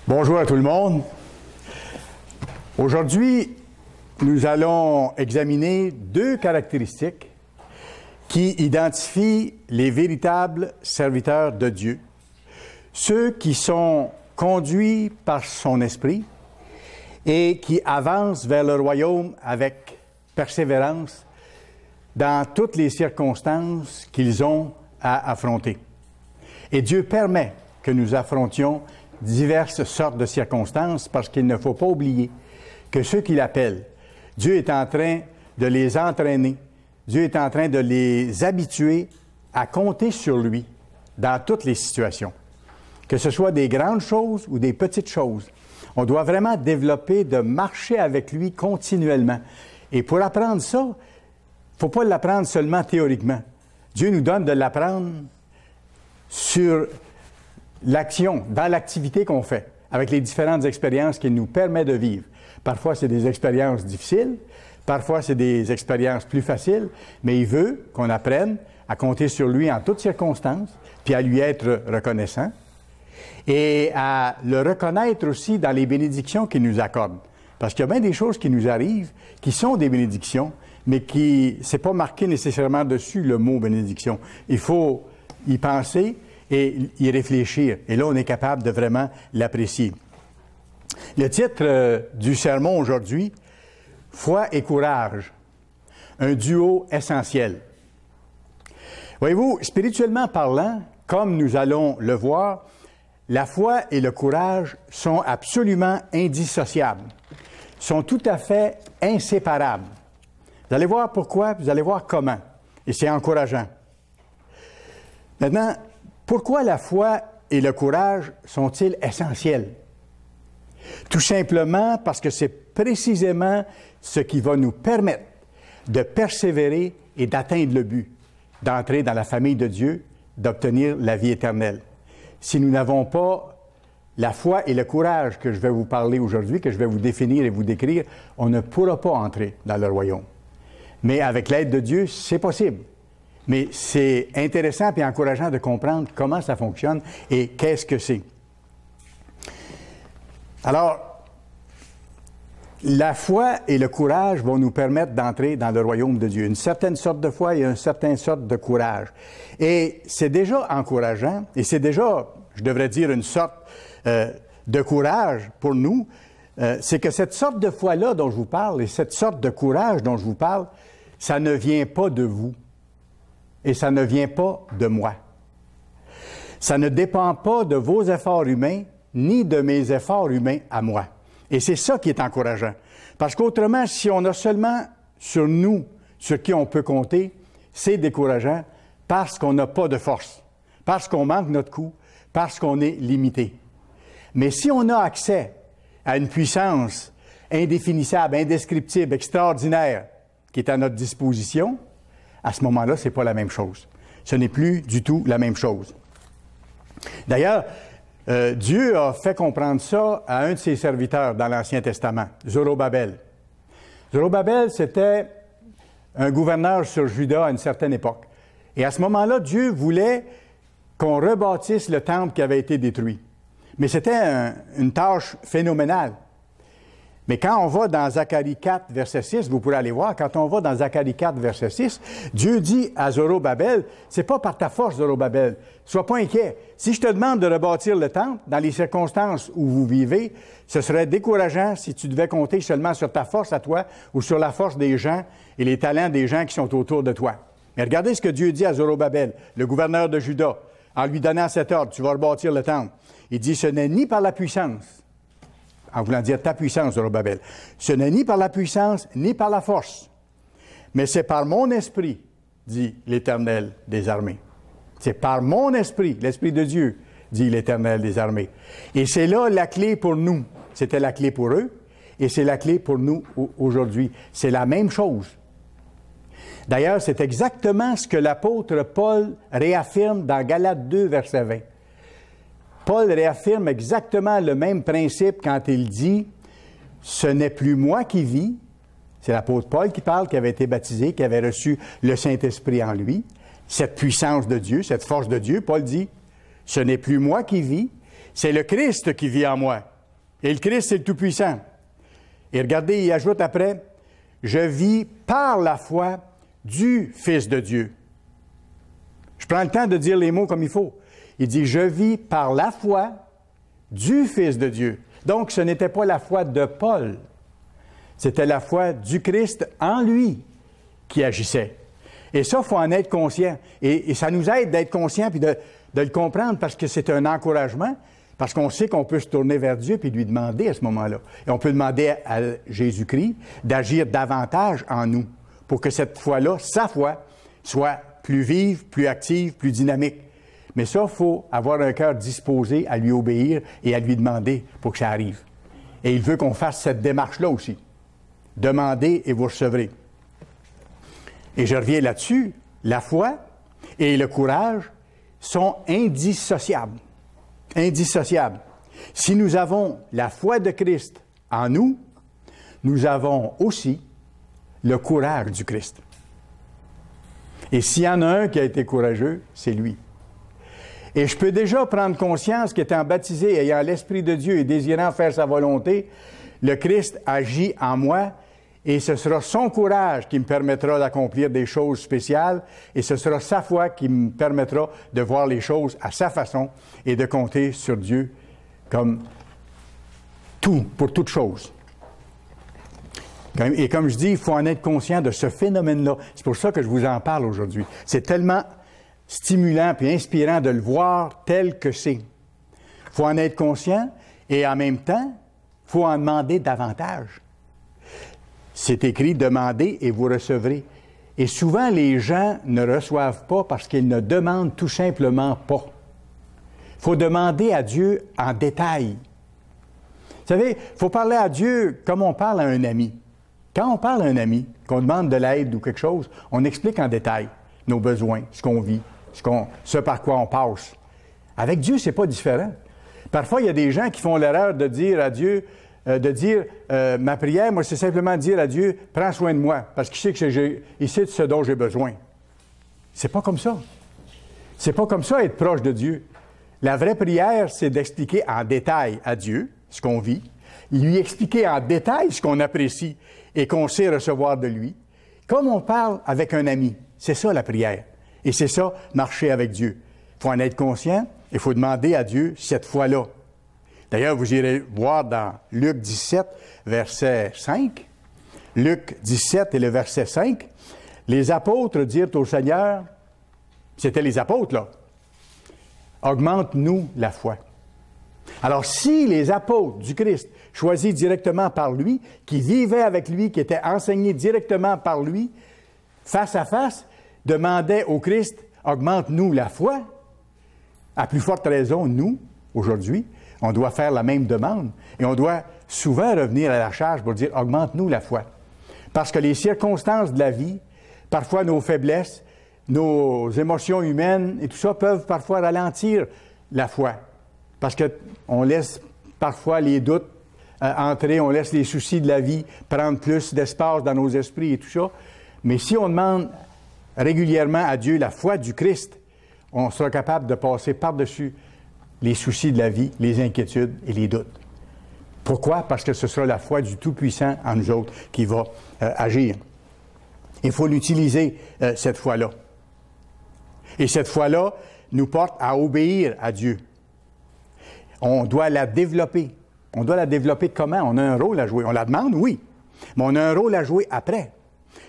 Bonjour à tout le monde. Aujourd'hui, nous allons examiner deux caractéristiques qui identifient les véritables serviteurs de Dieu, ceux qui sont conduits par son esprit et qui avancent vers le royaume avec persévérance dans toutes les circonstances qu'ils ont à affronter. Et Dieu permet que nous affrontions diverses sortes de circonstances parce qu'il ne faut pas oublier que ceux qui l'appellent, Dieu est en train de les entraîner, Dieu est en train de les habituer à compter sur lui dans toutes les situations. Que ce soit des grandes choses ou des petites choses, on doit vraiment développer de marcher avec lui continuellement. Et pour apprendre ça, il ne faut pas l'apprendre seulement théoriquement. Dieu nous donne de l'apprendre sur l'action, dans l'activité qu'on fait, avec les différentes expériences qu'il nous permet de vivre. Parfois, c'est des expériences difficiles, parfois, c'est des expériences plus faciles, mais il veut qu'on apprenne à compter sur lui en toutes circonstances, puis à lui être reconnaissant, et à le reconnaître aussi dans les bénédictions qu'il nous accorde. Parce qu'il y a bien des choses qui nous arrivent, qui sont des bénédictions, mais qui, c'est pas marqué nécessairement dessus le mot bénédiction. Il faut y penser et y réfléchir. Et là, on est capable de vraiment l'apprécier. Le titre du sermon aujourd'hui, « Foi et courage, un duo essentiel ». Voyez-vous, spirituellement parlant, comme nous allons le voir, la foi et le courage sont absolument indissociables, sont tout à fait inséparables. Vous allez voir pourquoi, vous allez voir comment, et c'est encourageant. Maintenant, pourquoi la foi et le courage sont-ils essentiels? Tout simplement parce que c'est précisément ce qui va nous permettre de persévérer et d'atteindre le but, d'entrer dans la famille de Dieu, d'obtenir la vie éternelle. Si nous n'avons pas la foi et le courage que je vais vous parler aujourd'hui, que je vais vous définir et vous décrire, on ne pourra pas entrer dans le royaume. Mais avec l'aide de Dieu, c'est possible. Mais c'est intéressant et encourageant de comprendre comment ça fonctionne et qu'est-ce que c'est. Alors, la foi et le courage vont nous permettre d'entrer dans le royaume de Dieu. Une certaine sorte de foi et une certaine sorte de courage. Et c'est déjà encourageant, et c'est déjà, je devrais dire, une sorte de courage pour nous. C'est que cette sorte de foi-là dont je vous parle et cette sorte de courage dont je vous parle, ça ne vient pas de vous. Et ça ne vient pas de moi. Ça ne dépend pas de vos efforts humains, ni de mes efforts humains à moi. Et c'est ça qui est encourageant. Parce qu'autrement, si on a seulement sur nous, sur qui on peut compter, c'est décourageant parce qu'on n'a pas de force, parce qu'on manque notre coup, parce qu'on est limité. Mais si on a accès à une puissance indéfinissable, indescriptible, extraordinaire, qui est à notre disposition, à ce moment-là, ce n'est pas la même chose. Ce n'est plus du tout la même chose. D'ailleurs, Dieu a fait comprendre ça à un de ses serviteurs dans l'Ancien Testament, Zorobabel. Zorobabel, c'était un gouverneur sur Juda à une certaine époque. Et à ce moment-là, Dieu voulait qu'on rebâtisse le temple qui avait été détruit. Mais c'était une tâche phénoménale. Mais quand on va dans Zacharie 4, verset 6, vous pourrez aller voir, quand on va dans Zacharie 4, verset 6, Dieu dit à Zorobabel, c'est pas par ta force, Zorobabel, sois pas inquiet. Si je te demande de rebâtir le temple, dans les circonstances où vous vivez, ce serait décourageant si tu devais compter seulement sur ta force à toi ou sur la force des gens et les talents des gens qui sont autour de toi. Mais regardez ce que Dieu dit à Zorobabel, le gouverneur de Juda, en lui donnant cet ordre, tu vas rebâtir le temple. Il dit, ce n'est ni par la puissance, en voulant dire ta puissance, Zorobabel. Ce n'est ni par la puissance, ni par la force, mais c'est par mon esprit, dit l'Éternel des armées. C'est par mon esprit, l'Esprit de Dieu, dit l'Éternel des armées. Et c'est là la clé pour nous. C'était la clé pour eux, et c'est la clé pour nous aujourd'hui. C'est la même chose. D'ailleurs, c'est exactement ce que l'apôtre Paul réaffirme dans Galates 2, verset 20. Paul réaffirme exactement le même principe quand il dit « Ce n'est plus moi qui vis », c'est l'apôtre Paul qui parle, qui avait été baptisé, qui avait reçu le Saint-Esprit en lui, cette puissance de Dieu, cette force de Dieu. Paul dit « Ce n'est plus moi qui vis, c'est le Christ qui vit en moi. Et le Christ, c'est le Tout-Puissant. Et regardez, il ajoute après, « Je vis par la foi du Fils de Dieu. » Je prends le temps de dire les mots comme il faut. Il dit, « Je vis par la foi du Fils de Dieu. » Donc, ce n'était pas la foi de Paul. C'était la foi du Christ en lui qui agissait. Et ça, il faut en être conscient. Et ça nous aide d'être conscient puis de le comprendre parce que c'est un encouragement, parce qu'on sait qu'on peut se tourner vers Dieu puis lui demander à ce moment-là. Et on peut demander à Jésus-Christ d'agir davantage en nous pour que cette foi-là, sa foi, soit plus vive, plus active, plus dynamique. Mais ça, il faut avoir un cœur disposé à lui obéir et à lui demander pour que ça arrive. Et il veut qu'on fasse cette démarche-là aussi. Demandez et vous recevrez. Et je reviens là-dessus, la foi et le courage sont indissociables. Indissociables. Si nous avons la foi de Christ en nous, nous avons aussi le courage du Christ. Et s'il y en a un qui a été courageux, c'est lui. Et je peux déjà prendre conscience qu'étant baptisé, ayant l'Esprit de Dieu et désirant faire sa volonté, le Christ agit en moi et ce sera son courage qui me permettra d'accomplir des choses spéciales et ce sera sa foi qui me permettra de voir les choses à sa façon et de compter sur Dieu comme tout, pour toute chose. Et comme je dis, il faut en être conscient de ce phénomène-là. C'est pour ça que je vous en parle aujourd'hui. C'est tellement stimulant et inspirant de le voir tel que c'est. Il faut en être conscient et en même temps, il faut en demander davantage. C'est écrit « Demandez et vous recevrez ». Et souvent, les gens ne reçoivent pas parce qu'ils ne demandent tout simplement pas. Il faut demander à Dieu en détail. Vous savez, il faut parler à Dieu comme on parle à un ami. Quand on parle à un ami, qu'on demande de l'aide ou quelque chose, on explique en détail nos besoins, ce qu'on vit, ce par quoi on passe. Avec Dieu, c'est pas différent. Parfois, il y a des gens qui font l'erreur de dire à Dieu, ma prière, moi, c'est simplement dire à Dieu, prends soin de moi, parce qu'il sait que il sait de ce dont j'ai besoin. C'est pas comme ça. C'est pas comme ça être proche de Dieu. La vraie prière, c'est d'expliquer en détail à Dieu ce qu'on vit, lui expliquer en détail ce qu'on apprécie et qu'on sait recevoir de lui, comme on parle avec un ami. C'est ça la prière. Et c'est ça, marcher avec Dieu. Il faut en être conscient, il faut demander à Dieu cette foi-là. D'ailleurs, vous irez voir dans Luc 17, verset 5. Luc 17 et le verset 5. Les apôtres dirent au Seigneur, c'était les apôtres là, augmente-nous la foi. Alors, si les apôtres du Christ, choisis directement par lui, qui vivaient avec lui, qui étaient enseignés directement par lui, face à face, demandaient au Christ, augmente-nous la foi, à plus forte raison, nous, aujourd'hui, on doit faire la même demande et on doit souvent revenir à la charge pour dire, augmente-nous la foi. Parce que les circonstances de la vie, parfois nos faiblesses, nos émotions humaines et tout ça peuvent parfois ralentir la foi. Parce qu'on laisse parfois les doutes entrer, on laisse les soucis de la vie prendre plus d'espace dans nos esprits et tout ça. Mais si on demande régulièrement à Dieu la foi du Christ, on sera capable de passer par-dessus les soucis de la vie, les inquiétudes et les doutes. Pourquoi? Parce que ce sera la foi du Tout-Puissant en nous autres qui va agir. Il faut l'utiliser, cette foi-là. Et cette foi-là nous porte à obéir à Dieu. On doit la développer. On doit la développer comment? On a un rôle à jouer. On la demande, oui, mais on a un rôle à jouer après.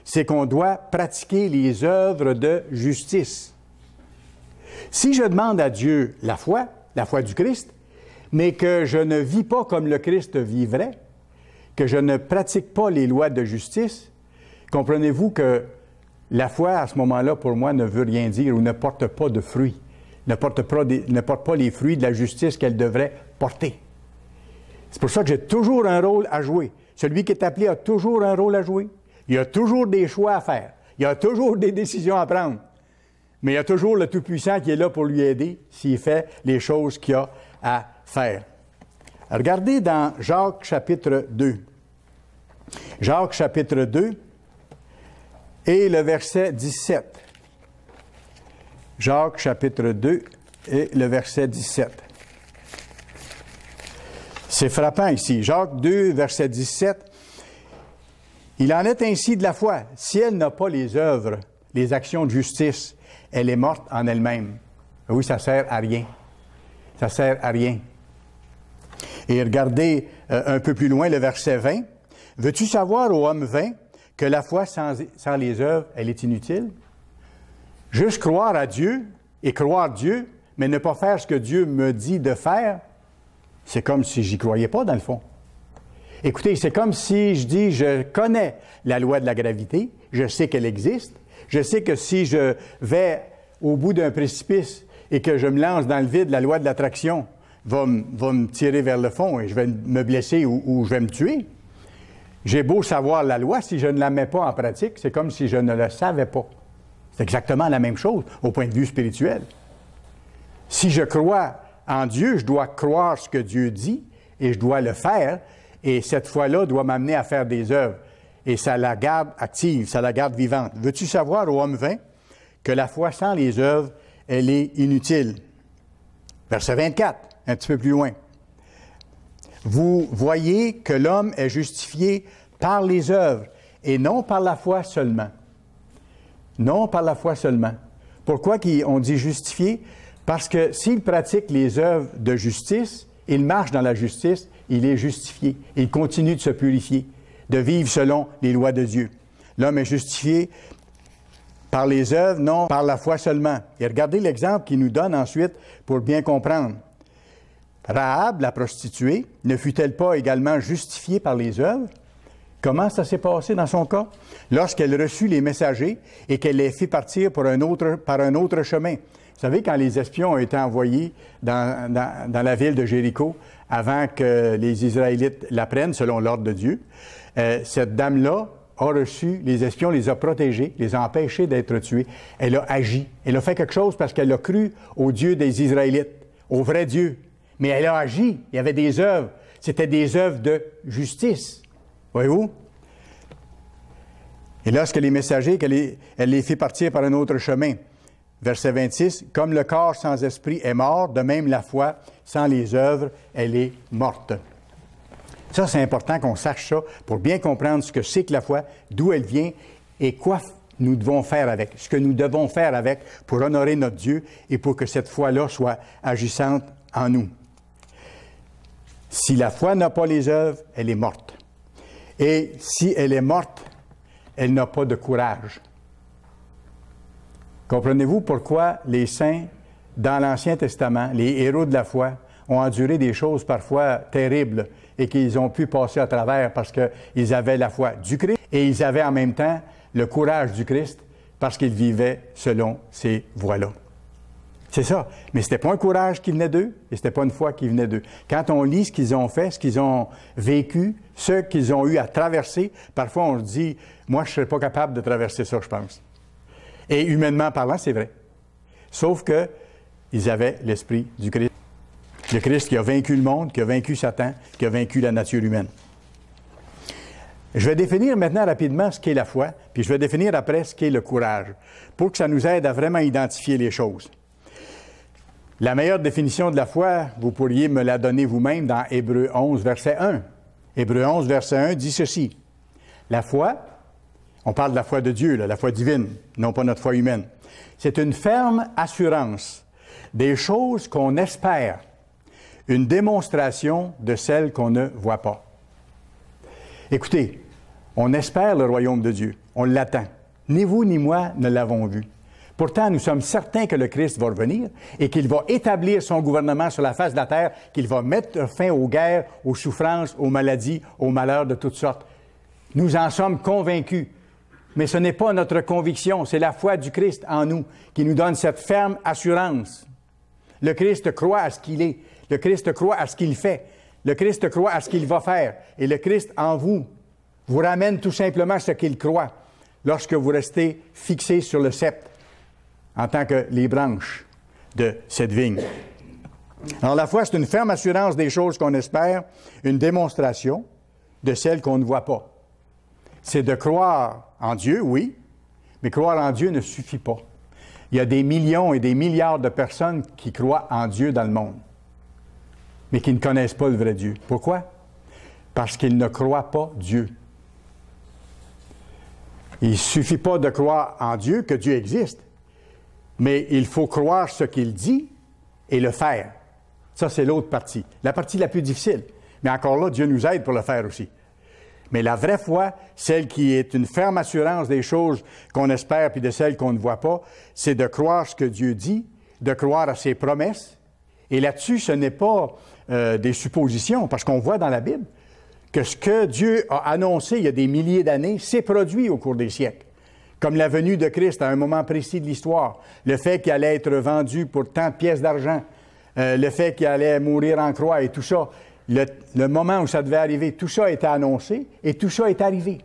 C'est qu'on doit pratiquer les œuvres de justice. Si je demande à Dieu la foi du Christ, mais que je ne vis pas comme le Christ vivrait, que je ne pratique pas les lois de justice, comprenez-vous que la foi, à ce moment-là, pour moi, ne veut rien dire ou ne porte pas de fruits, ne porte pas les fruits de la justice qu'elle devrait porter. C'est pour ça que j'ai toujours un rôle à jouer. Celui qui est appelé a toujours un rôle à jouer. Il y a toujours des choix à faire. Il y a toujours des décisions à prendre. Mais il y a toujours le Tout-Puissant qui est là pour lui aider s'il fait les choses qu'il a à faire. Regardez dans Jacques chapitre 2. Jacques chapitre 2 et le verset 17. Jacques chapitre 2 et le verset 17. C'est frappant ici. Jacques 2, verset 17. Il en est ainsi de la foi. Si elle n'a pas les œuvres, les actions de justice, elle est morte en elle-même. Oui, ça sert à rien. Ça sert à rien. Et regardez un peu plus loin le verset 20. Veux-tu savoir, ô homme vain, que la foi sans les œuvres, elle est inutile? Juste croire à Dieu et croire Dieu, mais ne pas faire ce que Dieu me dit de faire, c'est comme si j'y croyais pas, dans le fond. Écoutez, c'est comme si je dis, je connais la loi de la gravité, je sais qu'elle existe, je sais que si je vais au bout d'un précipice et que je me lance dans le vide, la loi de l'attraction va me tirer vers le fond et je vais me blesser ou je vais me tuer. J'ai beau savoir la loi, si je ne la mets pas en pratique, c'est comme si je ne le savais pas. C'est exactement la même chose au point de vue spirituel. Si je crois en Dieu, je dois croire ce que Dieu dit et je dois le faire. Et cette foi-là doit m'amener à faire des œuvres. Et ça la garde active, ça la garde vivante. Veux-tu savoir, ô homme vain, que la foi sans les œuvres, elle est inutile? Verset 24, un petit peu plus loin. Vous voyez que l'homme est justifié par les œuvres et non par la foi seulement. Non par la foi seulement. Pourquoi on dit justifié? Parce que s'il pratique les œuvres de justice, il marche dans la justice, il est justifié. Il continue de se purifier, de vivre selon les lois de Dieu. L'homme est justifié par les œuvres, non par la foi seulement. Et regardez l'exemple qu'il nous donne ensuite pour bien comprendre. Rahab, la prostituée, ne fut-elle pas également justifiée par les œuvres? Comment ça s'est passé dans son cas? Lorsqu'elle reçut les messagers et qu'elle les fit partir par un autre chemin. Vous savez, quand les espions ont été envoyés dans la ville de Jéricho, avant que les Israélites la prennent, selon l'ordre de Dieu, cette dame-là a reçu les espions, les a protégés, les a empêchés d'être tués. Elle a agi. Elle a fait quelque chose parce qu'elle a cru au Dieu des Israélites, au vrai Dieu. Mais elle a agi. Il y avait des œuvres. C'était des œuvres de justice. Voyez-vous? Et lorsque les messagers, elle les fit partir par un autre chemin. Verset 26, « Comme le corps sans esprit est mort, de même la foi sans les œuvres, elle est morte. » Ça, c'est important qu'on sache ça pour bien comprendre ce que c'est que la foi, d'où elle vient et quoi nous devons faire avec, ce que nous devons faire avec pour honorer notre Dieu et pour que cette foi-là soit agissante en nous. Si la foi n'a pas les œuvres, elle est morte. Et si elle est morte, elle n'a pas de courage. Comprenez-vous pourquoi les saints, dans l'Ancien Testament, les héros de la foi, ont enduré des choses parfois terribles et qu'ils ont pu passer à travers parce qu'ils avaient la foi du Christ et ils avaient en même temps le courage du Christ parce qu'ils vivaient selon ces voies-là. C'est ça. Mais ce n'était pas un courage qui venait d'eux et ce n'était pas une foi qui venait d'eux. Quand on lit ce qu'ils ont fait, ce qu'ils ont vécu, ce qu'ils ont eu à traverser, parfois on se dit, moi je ne serais pas capable de traverser ça, je pense. Et humainement parlant, c'est vrai. Sauf qu'ils avaient l'esprit du Christ. Le Christ qui a vaincu le monde, qui a vaincu Satan, qui a vaincu la nature humaine. Je vais définir maintenant rapidement ce qu'est la foi, puis je vais définir après ce qu'est le courage, pour que ça nous aide à vraiment identifier les choses. La meilleure définition de la foi, vous pourriez me la donner vous-même dans Hébreux 11, verset 1. Hébreux 11, verset 1 dit ceci. La foi, on parle de la foi de Dieu, là, la foi divine, non pas notre foi humaine. C'est une ferme assurance des choses qu'on espère, une démonstration de celles qu'on ne voit pas. Écoutez, on espère le royaume de Dieu, on l'attend. Ni vous ni moi ne l'avons vu. Pourtant, nous sommes certains que le Christ va revenir et qu'il va établir son gouvernement sur la face de la terre, qu'il va mettre fin aux guerres, aux souffrances, aux maladies, aux malheurs de toutes sortes. Nous en sommes convaincus. Mais ce n'est pas notre conviction, c'est la foi du Christ en nous qui nous donne cette ferme assurance. Le Christ croit à ce qu'il est. Le Christ croit à ce qu'il fait. Le Christ croit à ce qu'il va faire. Et le Christ en vous ramène tout simplement ce qu'il croit lorsque vous restez fixés sur le sceptre en tant que les branches de cette vigne. Alors la foi, c'est une ferme assurance des choses qu'on espère, une démonstration de celles qu'on ne voit pas. C'est de croire en Dieu, oui, mais croire en Dieu ne suffit pas. Il y a des millions et des milliards de personnes qui croient en Dieu dans le monde. mais qui ne connaissent pas le vrai Dieu. Pourquoi? Parce qu'ils ne croient pas Dieu. Il ne suffit pas de croire en Dieu, que Dieu existe, mais il faut croire ce qu'il dit et le faire. Ça, c'est l'autre partie. La partie la plus difficile. Mais encore là, Dieu nous aide pour le faire aussi. Mais la vraie foi, celle qui est une ferme assurance des choses qu'on espère puis de celles qu'on ne voit pas, c'est de croire ce que Dieu dit, de croire à ses promesses. Et là-dessus, ce n'est pas des suppositions, parce qu'on voit dans la Bible que ce que Dieu a annoncé il y a des milliers d'années s'est produit au cours des siècles. Comme la venue de Christ à un moment précis de l'histoire, le fait qu'il allait être vendu pour tant de pièces d'argent, le fait qu'il allait mourir en croix et tout ça, le moment où ça devait arriver, tout ça a été annoncé et tout ça est arrivé.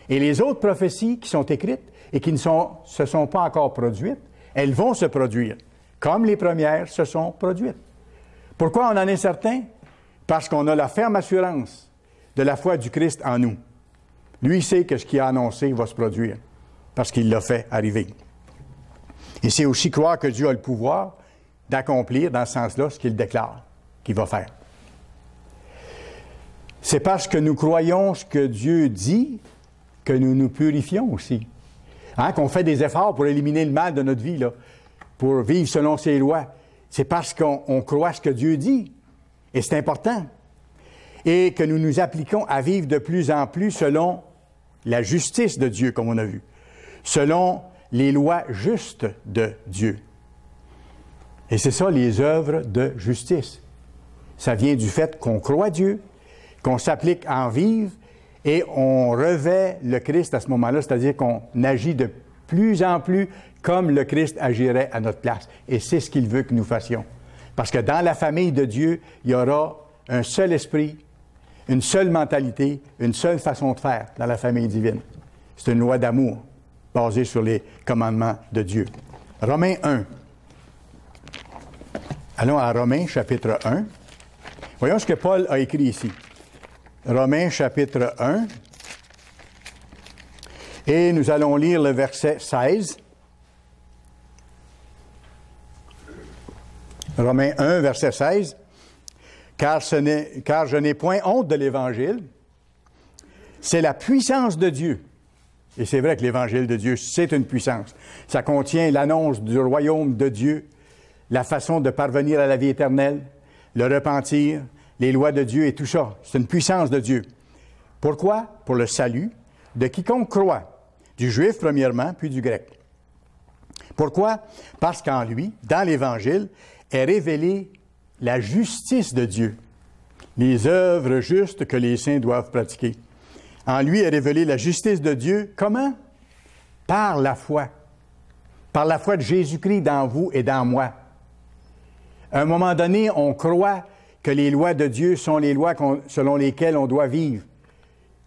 Et les autres prophéties qui sont écrites et qui ne se sont pas encore produites, elles vont se produire, comme les premières se sont produites. Pourquoi on en est certain? Parce qu'on a la ferme assurance de la foi du Christ en nous. Lui sait que ce qu'il a annoncé va se produire, parce qu'il l'a fait arriver. Et c'est aussi croire que Dieu a le pouvoir d'accomplir, dans ce sens-là, ce qu'il déclare qu'il va faire. C'est parce que nous croyons ce que Dieu dit que nous nous purifions aussi. Qu'on fait des efforts pour éliminer le mal de notre vie, là, pour vivre selon ses lois. C'est parce qu'on croit ce que Dieu dit. Et c'est important. Et que nous nous appliquons à vivre de plus en plus selon la justice de Dieu, comme on a vu. Selon les lois justes de Dieu. Et c'est ça, les œuvres de justice. Ça vient du fait qu'on croit Dieu, qu'on s'applique à en vivre et on revêt le Christ à ce moment-là, c'est-à-dire qu'on agit de plus en plus comme le Christ agirait à notre place. Et c'est ce qu'il veut que nous fassions. Parce que dans la famille de Dieu, il y aura un seul esprit, une seule mentalité, une seule façon de faire dans la famille divine. C'est une loi d'amour basée sur les commandements de Dieu. Romains 1. Allons à Romains, chapitre 1. Voyons ce que Paul a écrit ici. Romains, chapitre 1. Et nous allons lire le verset 16. Romains 1, verset 16. Car je n'ai point honte de l'Évangile. C'est la puissance de Dieu. Et c'est vrai que l'Évangile de Dieu, c'est une puissance. Ça contient l'annonce du royaume de Dieu, la façon de parvenir à la vie éternelle, le repentir, les lois de Dieu et tout ça. C'est une puissance de Dieu. Pourquoi? Pour le salut de quiconque croit, du juif premièrement, puis du grec. Pourquoi? Parce qu'en lui, dans l'Évangile, est révélée la justice de Dieu, les œuvres justes que les saints doivent pratiquer. En lui est révélée la justice de Dieu. Comment? Par la foi. Par la foi de Jésus-Christ dans vous et dans moi. À un moment donné, on croit que les lois de Dieu sont les lois selon lesquelles on doit vivre.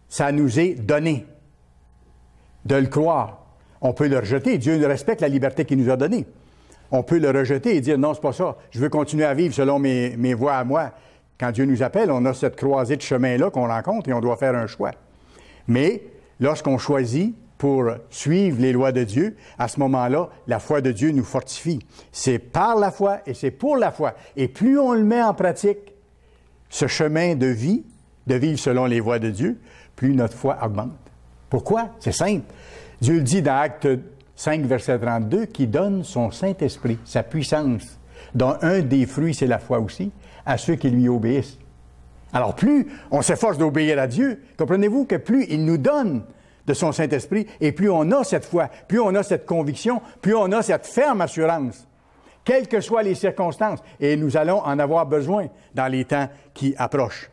Ça nous est donné de le croire. On peut le rejeter. Dieu respecte la liberté qu'il nous a donnée. On peut le rejeter et dire, non, c'est pas ça. Je veux continuer à vivre selon mes voies à moi. Quand Dieu nous appelle, on a cette croisée de chemin-là qu'on rencontre et on doit faire un choix. Mais lorsqu'on choisit pour suivre les lois de Dieu, à ce moment-là, la foi de Dieu nous fortifie. C'est par la foi et c'est pour la foi. Et plus on le met en pratique, ce chemin de vie, de vivre selon les voies de Dieu, plus notre foi augmente. Pourquoi? C'est simple. Dieu le dit dans Acte 5, verset 32, qui donne son Saint-Esprit, sa puissance, dont un des fruits, c'est la foi aussi, à ceux qui lui obéissent. Alors, plus on s'efforce d'obéir à Dieu, comprenez-vous que plus il nous donne de son Saint-Esprit, et plus on a cette foi, plus on a cette conviction, plus on a cette ferme assurance, quelles que soient les circonstances, et nous allons en avoir besoin dans les temps qui approchent.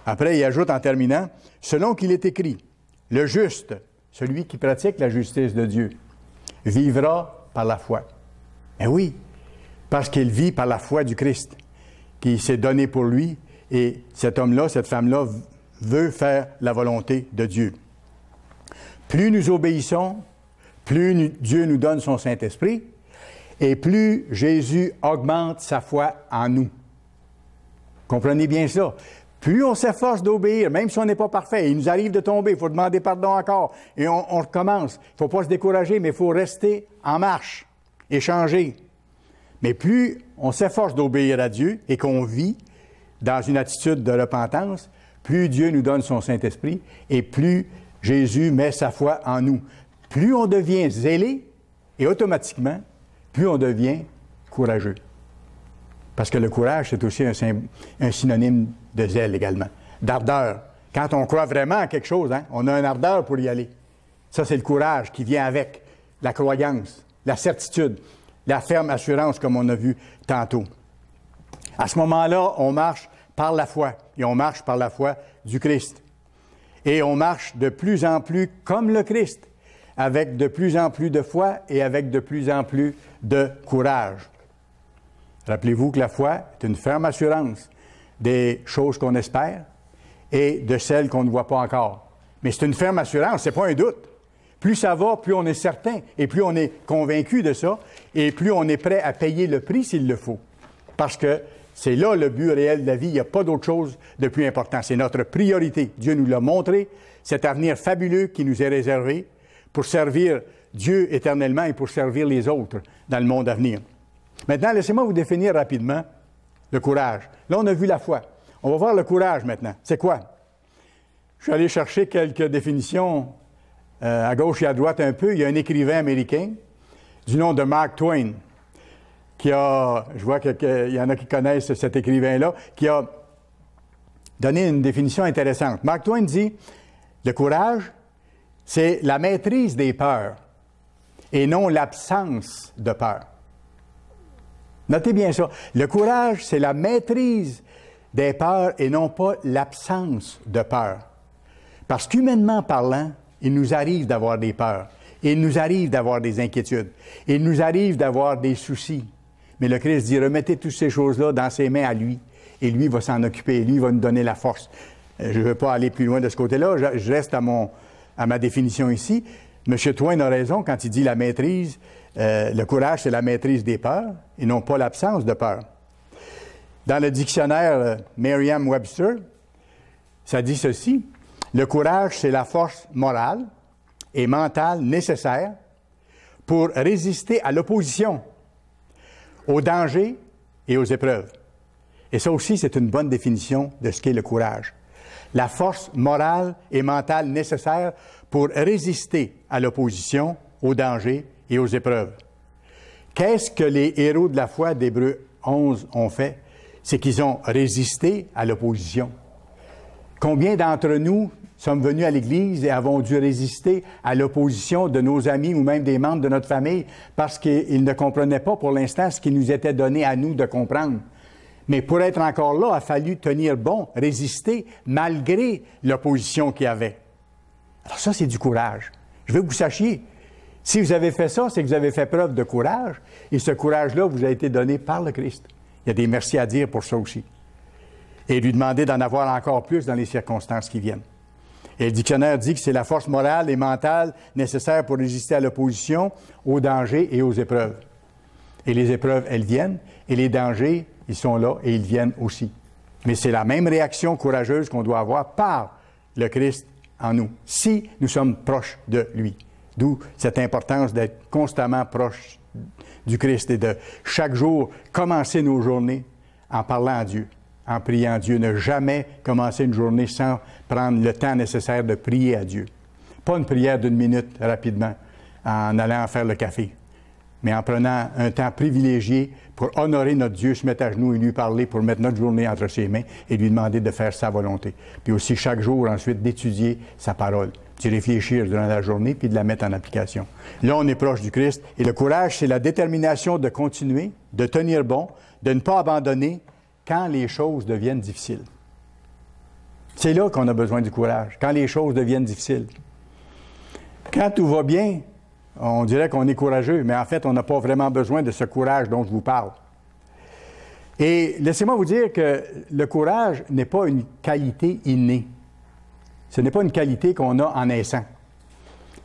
Après, il ajoute en terminant, selon qu'il est écrit, le juste, celui qui pratique la justice de Dieu, vivra par la foi. Eh oui, parce qu'il vit par la foi du Christ, qui s'est donné pour lui, et cet homme-là, cette femme-là, veut faire la volonté de Dieu. Plus nous obéissons, plus Dieu nous donne son Saint-Esprit, et plus Jésus augmente sa foi en nous. Comprenez bien ça. Plus on s'efforce d'obéir, même si on n'est pas parfait, il nous arrive de tomber, il faut demander pardon encore, et on recommence. Il ne faut pas se décourager, mais il faut rester en marche et changer. Mais plus on s'efforce d'obéir à Dieu et qu'on vit dans une attitude de repentance, plus Dieu nous donne son Saint-Esprit et plus Jésus met sa foi en nous. Plus on devient zélé, et automatiquement, plus on devient courageux. Parce que le courage, c'est aussi un synonyme de zèle également, d'ardeur. Quand on croit vraiment à quelque chose, hein, on a une ardeur pour y aller. Ça, c'est le courage qui vient avec la croyance, la certitude, la ferme assurance, comme on a vu tantôt. À ce moment-là, on marche par la foi, et on marche par la foi du Christ. Et on marche de plus en plus comme le Christ, avec de plus en plus de foi et avec de plus en plus de courage. Rappelez-vous que la foi est une ferme assurance des choses qu'on espère et de celles qu'on ne voit pas encore. Mais c'est une ferme assurance, c'est pas un doute. Plus ça va, plus on est certain et plus on est convaincu de ça et plus on est prêt à payer le prix s'il le faut. Parce que c'est là le but réel de la vie. Il n'y a pas d'autre chose de plus important. C'est notre priorité. Dieu nous l'a montré, cet avenir fabuleux qui nous est réservé pour servir Dieu éternellement et pour servir les autres dans le monde à venir. Maintenant, laissez-moi vous définir rapidement le courage. Là, on a vu la foi. On va voir le courage maintenant. C'est quoi? Je suis allé chercher quelques définitions à gauche et à droite un peu. Il y a un écrivain américain du nom de Mark Twain qui a, je vois qu'il y en a qui connaissent cet écrivain-là, qui a donné une définition intéressante. Mark Twain dit, le courage, c'est la maîtrise des peurs et non l'absence de peur. Notez bien ça. Le courage, c'est la maîtrise des peurs et non pas l'absence de peur. Parce qu'humainement parlant, il nous arrive d'avoir des peurs. Il nous arrive d'avoir des inquiétudes. Il nous arrive d'avoir des soucis. Mais le Christ dit, remettez toutes ces choses-là dans ses mains à lui. Et lui va s'en occuper. Et lui va nous donner la force. Je ne veux pas aller plus loin de ce côté-là. Je reste à ma définition ici. M. Twain a raison quand il dit la maîtrise. Le courage, c'est la maîtrise des peurs et non pas l'absence de peur. Dans le dictionnaire Merriam-Webster, ça dit ceci. Le courage, c'est la force morale et mentale nécessaire pour résister à l'opposition, aux dangers et aux épreuves. Et ça aussi, c'est une bonne définition de ce qu'est le courage. La force morale et mentale nécessaire pour résister à l'opposition, aux dangers et aux épreuves. Qu'est-ce que les héros de la foi d'Hébreux 11 ont fait? C'est qu'ils ont résisté à l'opposition. Combien d'entre nous sommes venus à l'Église et avons dû résister à l'opposition de nos amis ou même des membres de notre famille parce qu'ils ne comprenaient pas pour l'instant ce qui nous était donné à nous de comprendre? Mais pour être encore là, il a fallu tenir bon, résister malgré l'opposition qu'il y avait. Alors ça, c'est du courage. Je veux que vous sachiez, si vous avez fait ça, c'est que vous avez fait preuve de courage et ce courage-là vous a été donné par le Christ. Il y a des merci à dire pour ça aussi. Et lui demander d'en avoir encore plus dans les circonstances qui viennent. Et le dictionnaire dit que c'est la force morale et mentale nécessaire pour résister à l'opposition, aux dangers et aux épreuves. Et les épreuves, elles viennent, et les dangers, ils sont là et ils viennent aussi. Mais c'est la même réaction courageuse qu'on doit avoir par le Christ en nous, si nous sommes proches de lui. D'où cette importance d'être constamment proche du Christ et de chaque jour commencer nos journées en parlant à Dieu, en priant à Dieu. Ne jamais commencer une journée sans prendre le temps nécessaire de prier à Dieu. Pas une prière d'une minute rapidement en allant faire le café, mais en prenant un temps privilégié pour honorer notre Dieu, se mettre à genoux et lui parler pour mettre notre journée entre ses mains et lui demander de faire sa volonté. Puis aussi chaque jour ensuite d'étudier sa parole, d'y réfléchir durant la journée puis de la mettre en application. Là, on est proche du Christ et le courage, c'est la détermination de continuer, de tenir bon, de ne pas abandonner quand les choses deviennent difficiles. C'est là qu'on a besoin du courage, quand les choses deviennent difficiles. Quand tout va bien, on dirait qu'on est courageux, mais en fait, on n'a pas vraiment besoin de ce courage dont je vous parle. Et laissez-moi vous dire que le courage n'est pas une qualité innée. Ce n'est pas une qualité qu'on a en naissant.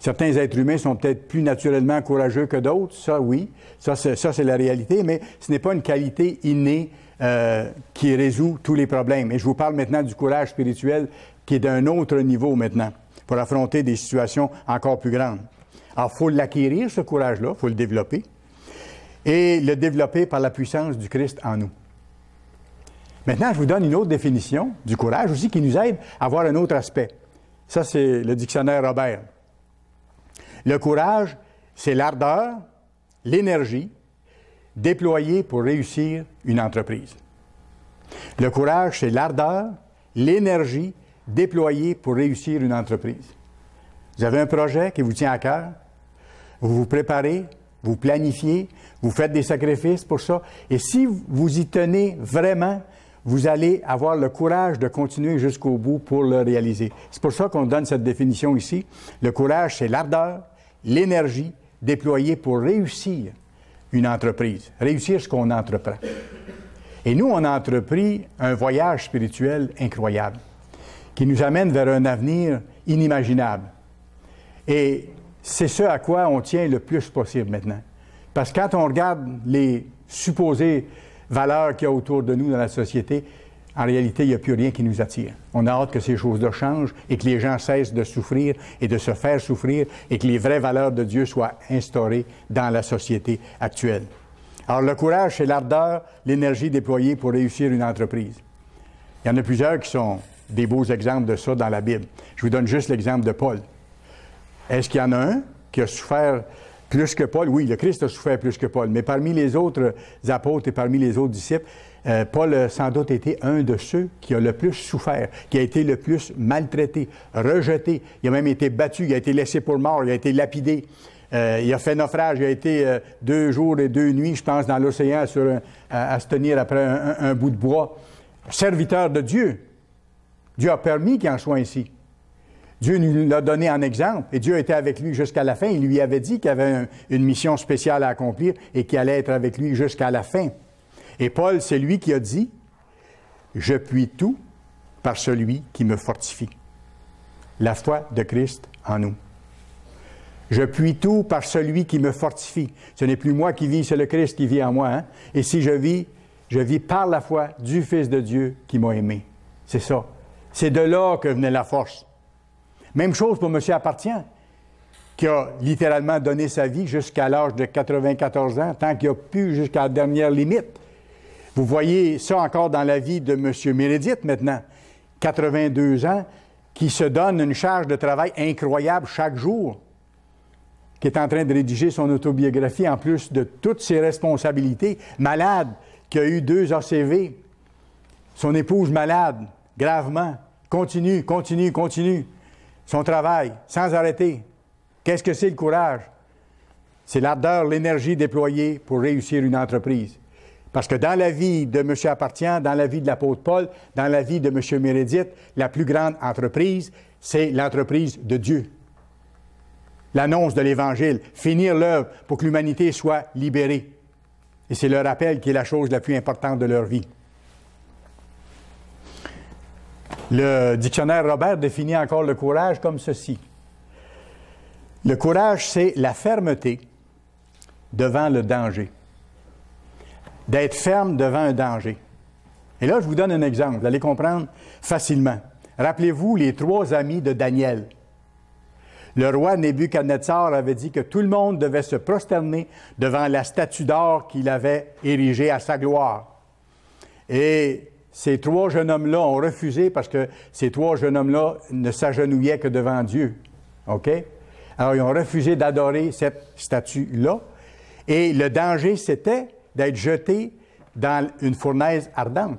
Certains êtres humains sont peut-être plus naturellement courageux que d'autres, ça oui, ça c'est la réalité, mais ce n'est pas une qualité innée qui résout tous les problèmes. Et je vous parle maintenant du courage spirituel qui est d'un autre niveau maintenant, pour affronter des situations encore plus grandes. Alors, il faut l'acquérir, ce courage-là, il faut le développer, et le développer par la puissance du Christ en nous. Maintenant, je vous donne une autre définition du courage aussi qui nous aide à voir un autre aspect. Ça, c'est le dictionnaire Robert. Le courage, c'est l'ardeur, l'énergie déployée pour réussir une entreprise. Le courage, c'est l'ardeur, l'énergie déployée pour réussir une entreprise. Vous avez un projet qui vous tient à cœur, vous vous préparez, vous planifiez, vous faites des sacrifices pour ça, et si vous y tenez vraiment, vous allez avoir le courage de continuer jusqu'au bout pour le réaliser. C'est pour ça qu'on donne cette définition ici. Le courage, c'est l'ardeur, l'énergie déployée pour réussir une entreprise, réussir ce qu'on entreprend. Et nous, on a entrepris un voyage spirituel incroyable qui nous amène vers un avenir inimaginable. Et c'est ce à quoi on tient le plus possible maintenant. Parce que quand on regarde les supposées valeurs qu'il y a autour de nous dans la société, en réalité, il n'y a plus rien qui nous attire. On a hâte que ces choses-là changent et que les gens cessent de souffrir et de se faire souffrir et que les vraies valeurs de Dieu soient instaurées dans la société actuelle. Alors, le courage, c'est l'ardeur, l'énergie déployée pour réussir une entreprise. Il y en a plusieurs qui sont des beaux exemples de ça dans la Bible. Je vous donne juste l'exemple de Paul. Est-ce qu'il y en a un qui a souffert plus que Paul? Oui, le Christ a souffert plus que Paul, mais parmi les autres apôtres et parmi les autres disciples, Paul a sans doute été un de ceux qui a le plus souffert, qui a été le plus maltraité, rejeté. Il a même été battu, il a été laissé pour mort, il a été lapidé. Il a fait naufrage, il a été 2 jours et 2 nuits, je pense, dans l'océan à se tenir après un bout de bois. Serviteur de Dieu. Dieu a permis qu'il en soit ainsi. Dieu nous l'a donné en exemple et Dieu était avec lui jusqu'à la fin. Il lui avait dit qu'il avait une mission spéciale à accomplir et qu'il allait être avec lui jusqu'à la fin. Et Paul, c'est lui qui a dit « Je puis tout par celui qui me fortifie. » La foi de Christ en nous. Je puis tout par celui qui me fortifie. Ce n'est plus moi qui vis, c'est le Christ qui vit en moi. Hein? Et si je vis par la foi du Fils de Dieu qui m'a aimé. C'est ça. C'est de là que venait la force. Même chose pour M. Appartient, qui a littéralement donné sa vie jusqu'à l'âge de 94 ans, tant qu'il a pu jusqu'à la dernière limite. Vous voyez ça encore dans la vie de M. Meredith maintenant, 82 ans, qui se donne une charge de travail incroyable chaque jour, qui est en train de rédiger son autobiographie en plus de toutes ses responsabilités, malade, qui a eu 2 ACV, son épouse malade, gravement, continue. Son travail, sans arrêter. Qu'est-ce que c'est le courage? C'est l'ardeur, l'énergie déployée pour réussir une entreprise. Parce que dans la vie de M. Appartient, dans la vie de l'apôtre Paul, dans la vie de M. Meredith, la plus grande entreprise, c'est l'entreprise de Dieu. L'annonce de l'Évangile, finir l'œuvre pour que l'humanité soit libérée. Et c'est le rappel qui est la chose la plus importante de leur vie. Le dictionnaire Robert définit encore le courage comme ceci. Le courage, c'est la fermeté devant le danger. D'être ferme devant un danger. Et là, je vous donne un exemple. Vous allez comprendre facilement. Rappelez-vous les 3 amis de Daniel. Le roi Nebuchadnezzar avait dit que tout le monde devait se prosterner devant la statue d'or qu'il avait érigée à sa gloire. Et ces 3 jeunes hommes-là ont refusé parce que ces 3 jeunes hommes-là ne s'agenouillaient que devant Dieu. OK? Alors, ils ont refusé d'adorer cette statue-là. Et le danger, c'était d'être jetés dans une fournaise ardente.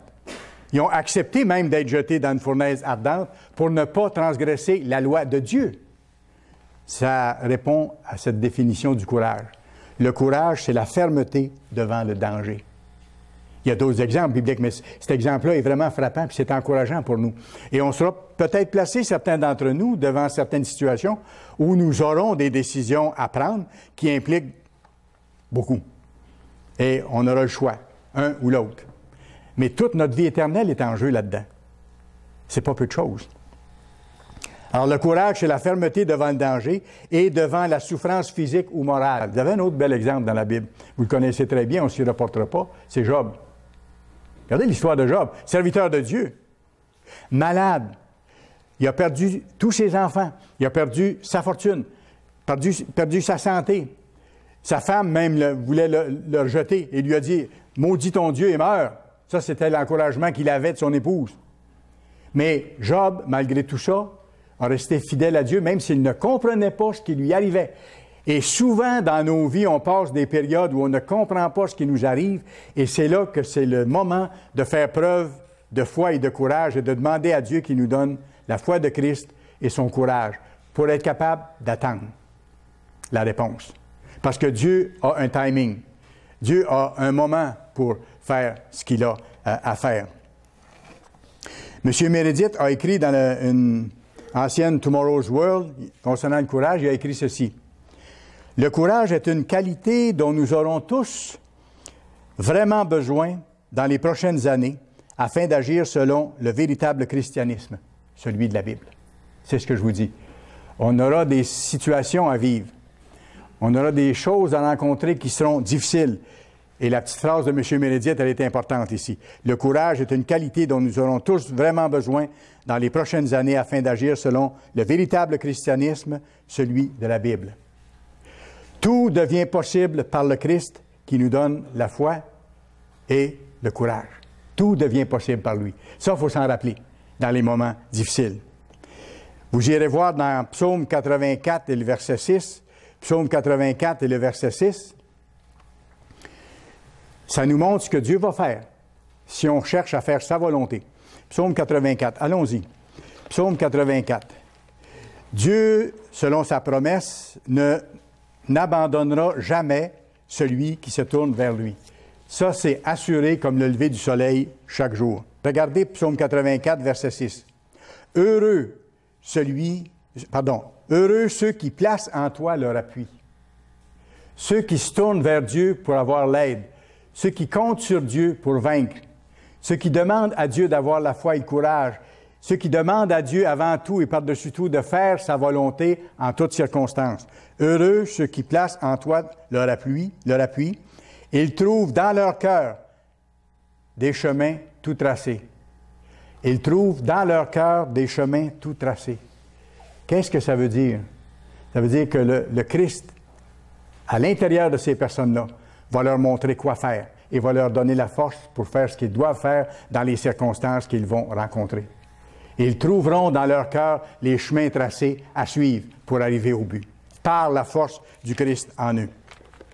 Ils ont accepté même d'être jetés dans une fournaise ardente pour ne pas transgresser la loi de Dieu. Ça répond à cette définition du courage. Le courage, c'est la fermeté devant le danger. Il y a d'autres exemples bibliques, mais cet exemple-là est vraiment frappant et c'est encourageant pour nous. Et on sera peut-être placés, certains d'entre nous, devant certaines situations où nous aurons des décisions à prendre qui impliquent beaucoup. Et on aura le choix, un ou l'autre. Mais toute notre vie éternelle est en jeu là-dedans. C'est pas peu de choses. Alors, le courage, c'est la fermeté devant le danger et devant la souffrance physique ou morale. Vous avez un autre bel exemple dans la Bible. Vous le connaissez très bien, on ne s'y reportera pas. C'est Job. Regardez l'histoire de Job, serviteur de Dieu, malade. Il a perdu tous ses enfants. Il a perdu sa fortune, perdu sa santé. Sa femme même voulait le rejeter et lui a dit « Maudis ton Dieu et meurs. Ça, c'était l'encouragement qu'il avait de son épouse. Mais Job, malgré tout ça, a resté fidèle à Dieu, même s'il ne comprenait pas ce qui lui arrivait. Et souvent, dans nos vies, on passe des périodes où on ne comprend pas ce qui nous arrive, et c'est là que c'est le moment de faire preuve de foi et de courage et de demander à Dieu qu'il nous donne la foi de Christ et son courage pour être capable d'attendre la réponse. Parce que Dieu a un timing. Dieu a un moment pour faire ce qu'il a à faire. M. Meredith a écrit dans une ancienne Tomorrow's World, concernant le courage, il a écrit ceci. « Le courage est une qualité dont nous aurons tous vraiment besoin dans les prochaines années afin d'agir selon le véritable christianisme, celui de la Bible. » C'est ce que je vous dis. On aura des situations à vivre. On aura des choses à rencontrer qui seront difficiles. Et la petite phrase de M. Meredith, elle est importante ici. Le courage est une qualité dont nous aurons tous vraiment besoin dans les prochaines années afin d'agir selon le véritable christianisme, celui de la Bible. Tout devient possible par le Christ qui nous donne la foi et le courage. Tout devient possible par lui. Ça, il faut s'en rappeler dans les moments difficiles. Vous irez voir dans Psaume 84 et le verset 6. Psaume 84 et le verset 6. Ça nous montre ce que Dieu va faire si on cherche à faire sa volonté. Psaume 84, allons-y. Psaume 84. Dieu, selon sa promesse, n'abandonnera jamais celui qui se tourne vers lui. Ça, c'est assuré comme le lever du soleil chaque jour. Regardez Psaume 84, verset 6. Heureux ceux qui placent en toi leur appui. Ceux qui se tournent vers Dieu pour avoir l'aide. Ceux qui comptent sur Dieu pour vaincre. Ceux qui demandent à Dieu d'avoir la foi et le courage. Ceux qui demandent à Dieu avant tout et par-dessus tout de faire sa volonté en toutes circonstances. Heureux ceux qui placent en toi leur appui. Ils trouvent dans leur cœur des chemins tout tracés. Ils trouvent dans leur cœur des chemins tout tracés. Qu'est-ce que ça veut dire? Ça veut dire que le Christ, à l'intérieur de ces personnes-là, va leur montrer quoi faire et va leur donner la force pour faire ce qu'ils doivent faire dans les circonstances qu'ils vont rencontrer. Et ils trouveront dans leur cœur les chemins tracés à suivre pour arriver au but, par la force du Christ en eux.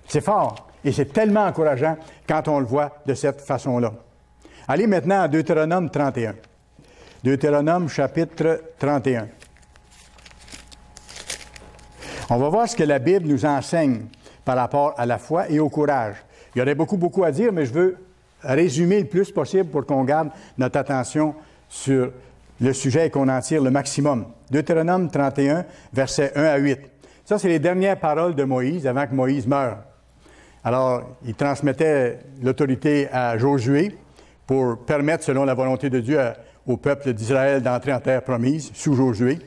C'est fort et c'est tellement encourageant quand on le voit de cette façon-là. Allez maintenant à Deutéronome 31. Deutéronome chapitre 31. On va voir ce que la Bible nous enseigne par rapport à la foi et au courage. Il y aurait beaucoup à dire, mais je veux résumer le plus possible pour qu'on garde notre attention sur le sujet et qu'on en tire le maximum. Deutéronome 31, versets 1 à 8. Ça, c'est les dernières paroles de Moïse avant que Moïse meure. Alors, il transmettait l'autorité à Josué pour permettre, selon la volonté de Dieu, au peuple d'Israël d'entrer en terre promise, sous Josué.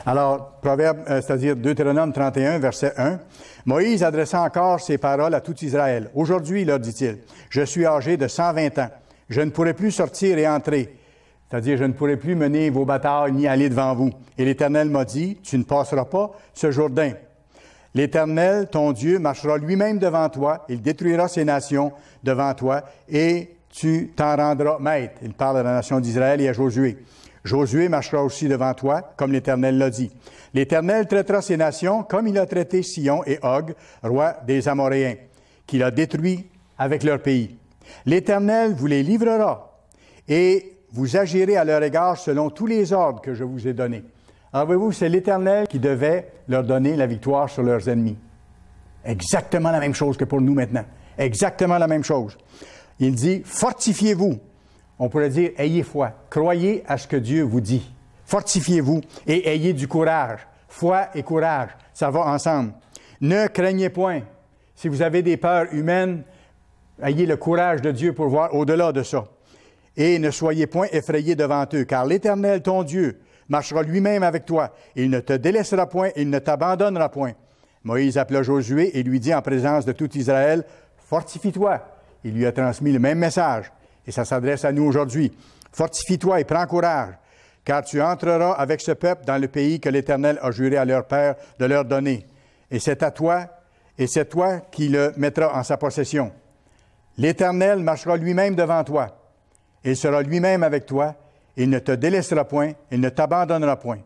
Alors, c'est-à-dire Deutéronome 31, verset 1. Moïse adressa encore ces paroles à tout Israël. « Aujourd'hui, leur dit-il, je suis âgé de 120 ans. Je ne pourrai plus sortir et entrer. C'est-à-dire, je ne pourrai plus mener vos batailles ni aller devant vous. Et l'Éternel m'a dit, tu ne passeras pas ce Jourdain. L'Éternel, ton Dieu, marchera lui-même devant toi. Il détruira ces nations devant toi et tu t'en rendras maître. » Il parle à la nation d'Israël et à Josué. Josué marchera aussi devant toi, comme l'Éternel l'a dit. L'Éternel traitera ces nations comme il a traité Sion et Og, roi des Amoréens, qu'il a détruits avec leur pays. L'Éternel vous les livrera et vous agirez à leur égard selon tous les ordres que je vous ai donnés. Alors, voyez-vous, c'est l'Éternel qui devait leur donner la victoire sur leurs ennemis. Exactement la même chose que pour nous maintenant. Exactement la même chose. Il dit, fortifiez-vous. On pourrait dire, ayez foi. Croyez à ce que Dieu vous dit. Fortifiez-vous et ayez du courage. Foi et courage, ça va ensemble. Ne craignez point. Si vous avez des peurs humaines, ayez le courage de Dieu pour voir au-delà de ça. Et ne soyez point effrayés devant eux, car l'Éternel, ton Dieu, marchera lui-même avec toi. Il ne te délaissera point, il ne t'abandonnera point. Moïse appela Josué et lui dit en présence de tout Israël, fortifie-toi. Il lui a transmis le même message. Et ça s'adresse à nous aujourd'hui. Fortifie-toi et prends courage, car tu entreras avec ce peuple dans le pays que l'Éternel a juré à leur père de leur donner. Et c'est à toi, et c'est toi qui le mettras en sa possession. L'Éternel marchera lui-même devant toi. Il sera lui-même avec toi. Il ne te délaissera point. Il ne t'abandonnera point.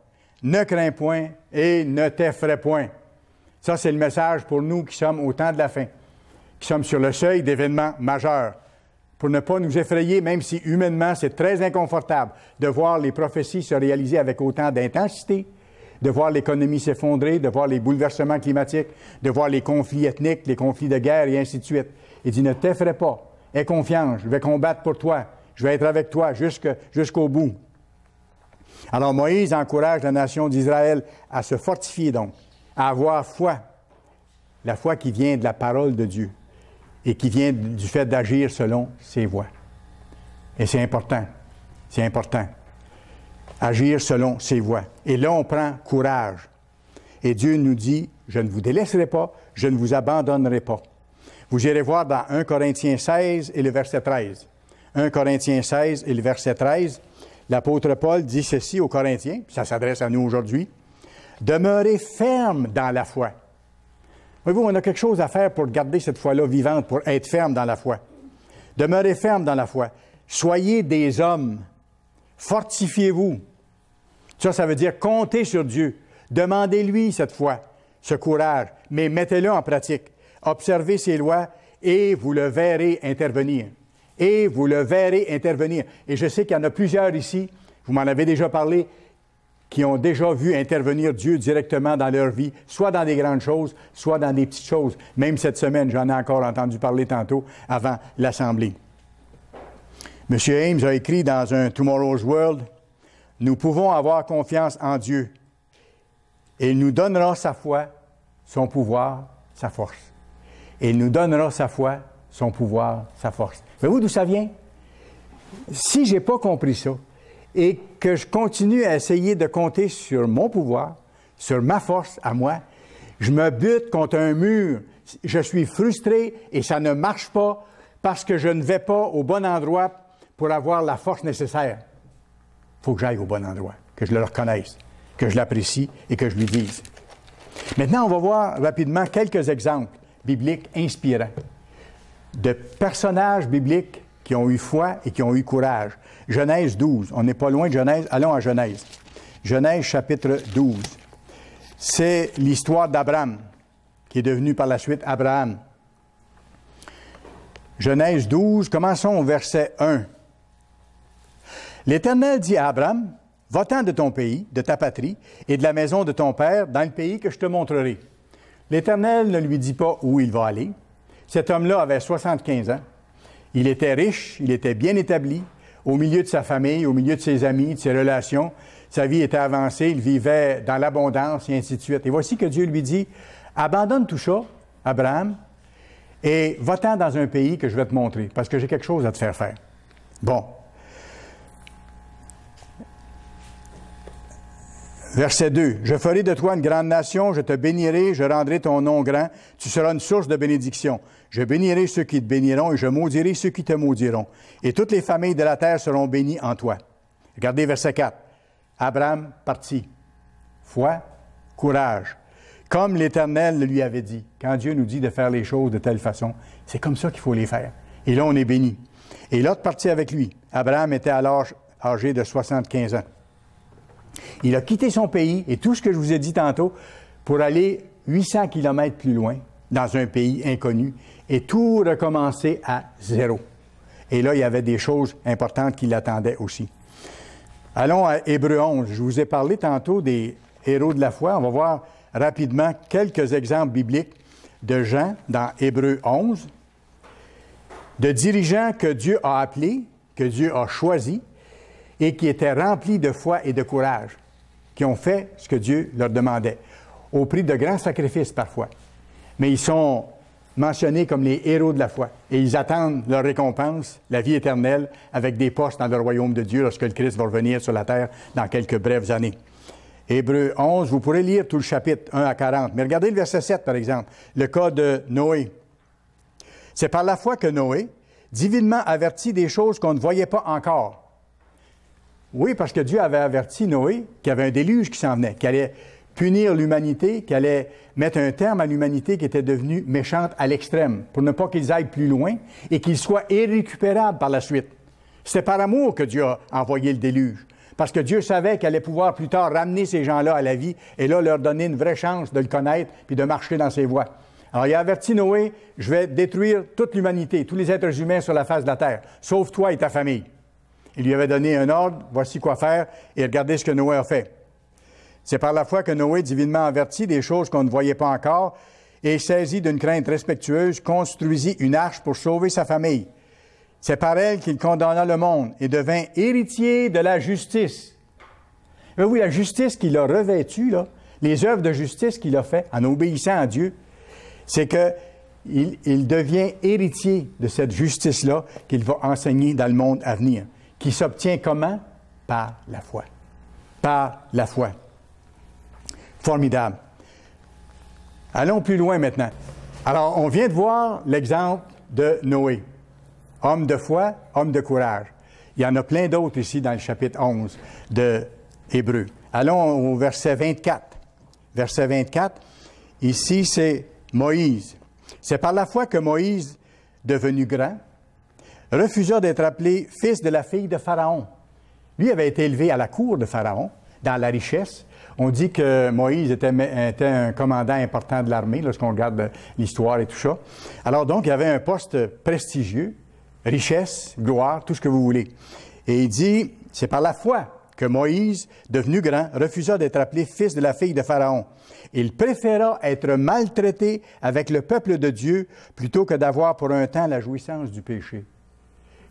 Ne crains point et ne t'effraie point. Ça, c'est le message pour nous qui sommes au temps de la fin, qui sommes sur le seuil d'événements majeurs, pour ne pas nous effrayer, même si humainement, c'est très inconfortable de voir les prophéties se réaliser avec autant d'intensité, de voir l'économie s'effondrer, de voir les bouleversements climatiques, de voir les conflits ethniques, les conflits de guerre et ainsi de suite. Il dit, ne t'effraie pas, aie confiance, je vais combattre pour toi, je vais être avec toi jusqu'au bout. Alors Moïse encourage la nation d'Israël à se fortifier donc, à avoir foi, la foi qui vient de la parole de Dieu et qui vient du fait d'agir selon ses voies. Et c'est important, agir selon ses voies. Et là, on prend courage. Et Dieu nous dit, je ne vous délaisserai pas, je ne vous abandonnerai pas. Vous irez voir dans 1 Corinthiens 16 et le verset 13. 1 Corinthiens 16 et le verset 13, l'apôtre Paul dit ceci aux Corinthiens, ça s'adresse à nous aujourd'hui, « Demeurez ferme dans la foi. » Voyez-vous, on a quelque chose à faire pour garder cette foi-là vivante, pour être ferme dans la foi. Demeurez ferme dans la foi. Soyez des hommes. Fortifiez-vous. Ça veut dire comptez sur Dieu. Demandez-lui cette foi, ce courage, mais mettez-le en pratique. Observez ses lois et vous le verrez intervenir. Et vous le verrez intervenir. Et je sais qu'il y en a plusieurs ici, vous m'en avez déjà parlé, qui ont déjà vu intervenir Dieu directement dans leur vie, soit dans des grandes choses, soit dans des petites choses. Même cette semaine, j'en ai encore entendu parler tantôt avant l'Assemblée. M. Ames a écrit dans un Tomorrow's World, « Nous pouvons avoir confiance en Dieu et il nous donnera sa foi, son pouvoir, sa force. Et il nous donnera sa foi, son pouvoir, sa force. » Voyez-vous d'où ça vient? Si je n'ai pas compris ça, et que je continue à essayer de compter sur mon pouvoir, sur ma force à moi, je me bute contre un mur, je suis frustré et ça ne marche pas parce que je ne vais pas au bon endroit pour avoir la force nécessaire. Il faut que j'aille au bon endroit, que je le reconnaisse, que je l'apprécie et que je lui dise. Maintenant, on va voir rapidement quelques exemples bibliques inspirants de personnages bibliques qui ont eu foi et qui ont eu courage. Genèse 12. On n'est pas loin de Genèse. Allons à Genèse. Genèse chapitre 12. C'est l'histoire d'Abraham, qui est devenu par la suite Abraham. Genèse 12, commençons au verset 1. L'Éternel dit à Abraham, « Va-t'en de ton pays, de ta patrie, et de la maison de ton père, dans le pays que je te montrerai. » L'Éternel ne lui dit pas où il va aller. Cet homme-là avait 75 ans. Il était riche, il était bien établi, au milieu de sa famille, au milieu de ses amis, de ses relations. Sa vie était avancée, il vivait dans l'abondance et ainsi de suite. Et voici que Dieu lui dit, « Abandonne tout ça, Abraham, et va-t'en dans un pays que je vais te montrer, parce que j'ai quelque chose à te faire faire. » Bon. Verset 2. « Je ferai de toi une grande nation, je te bénirai, je rendrai ton nom grand, tu seras une source de bénédiction. Je bénirai ceux qui te béniront et je maudirai ceux qui te maudiront. Et toutes les familles de la terre seront bénies en toi. » Regardez verset 4. Abraham partit. Foi, courage. Comme l'Éternel le lui avait dit. Quand Dieu nous dit de faire les choses de telle façon, c'est comme ça qu'il faut les faire. Et là, on est béni. Et Lot partit avec lui. Abraham était alors âgé de 75 ans. Il a quitté son pays et tout ce que je vous ai dit tantôt pour aller 800 kilomètres plus loin, dans un pays inconnu, et tout recommencer à zéro. Et là, il y avait des choses importantes qui l'attendaient aussi. Allons à Hébreux 11. Je vous ai parlé tantôt des héros de la foi. On va voir rapidement quelques exemples bibliques de gens dans Hébreux 11, de dirigeants que Dieu a appelés, que Dieu a choisis, et qui étaient remplis de foi et de courage, qui ont fait ce que Dieu leur demandait, au prix de grands sacrifices parfois. Mais ils sont mentionnés comme les héros de la foi, et ils attendent leur récompense, la vie éternelle, avec des postes dans le royaume de Dieu lorsque le Christ va revenir sur la terre dans quelques brèves années. Hébreux 11, vous pourrez lire tout le chapitre 1 à 40, mais regardez le verset 7 par exemple, le cas de Noé. C'est par la foi que Noé, divinement averti des choses qu'on ne voyait pas encore. Oui, parce que Dieu avait averti Noé qu'il y avait un déluge qui s'en venait, qu'il allait punir l'humanité, qui allait mettre un terme à l'humanité qui était devenue méchante à l'extrême, pour ne pas qu'ils aillent plus loin et qu'ils soient irrécupérables par la suite. C'était par amour que Dieu a envoyé le déluge, parce que Dieu savait qu'il allait pouvoir plus tard ramener ces gens-là à la vie et là leur donner une vraie chance de le connaître puis de marcher dans ses voies. Alors il a averti Noé, je vais détruire toute l'humanité, tous les êtres humains sur la face de la terre, sauf toi et ta famille. Il lui avait donné un ordre, voici quoi faire, et regardez ce que Noé a fait. C'est par la foi que Noé, divinement averti des choses qu'on ne voyait pas encore, et saisi d'une crainte respectueuse, construisit une arche pour sauver sa famille. C'est par elle qu'il condamna le monde et devint héritier de la justice. Mais oui, la justice qu'il a revêtue, là, les œuvres de justice qu'il a faites en obéissant à Dieu, c'est qu'il devient héritier de cette justice-là qu'il va enseigner dans le monde à venir, qui s'obtient comment? Par la foi. Par la foi. Formidable. Allons plus loin maintenant. Alors, on vient de voir l'exemple de Noé. Homme de foi, homme de courage. Il y en a plein d'autres ici dans le chapitre 11 de Hébreux. Allons au verset 24. Verset 24, ici c'est Moïse. C'est par la foi que Moïse, devenu grand, refusa d'être appelé fils de la fille de Pharaon. Lui avait été élevé à la cour de Pharaon, dans la richesse. On dit que Moïse était un commandant important de l'armée, lorsqu'on regarde l'histoire et tout ça. Alors donc, il avait un poste prestigieux, richesse, gloire, tout ce que vous voulez. Et il dit, c'est par la foi que Moïse, devenu grand, refusa d'être appelé fils de la fille de Pharaon. Il préféra être maltraité avec le peuple de Dieu plutôt que d'avoir pour un temps la jouissance du péché.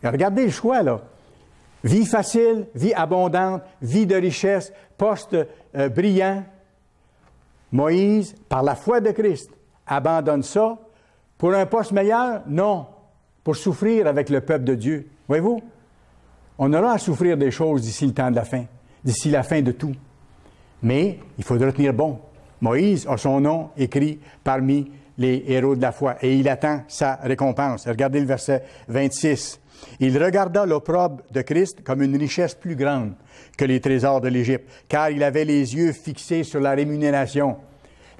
Et regardez le choix, là. Vie facile, vie abondante, vie de richesse, poste brillant. Moïse, par la foi de Christ, abandonne ça. Pour un poste meilleur? Non. Pour souffrir avec le peuple de Dieu. Voyez-vous? On aura à souffrir des choses d'ici le temps de la fin, d'ici la fin de tout. Mais il faudra tenir bon. Moïse a son nom écrit parmi les héros de la foi et il attend sa récompense. Regardez le verset 26. Il regarda l'opprobre de Christ comme une richesse plus grande que les trésors de l'Égypte, car il avait les yeux fixés sur la rémunération,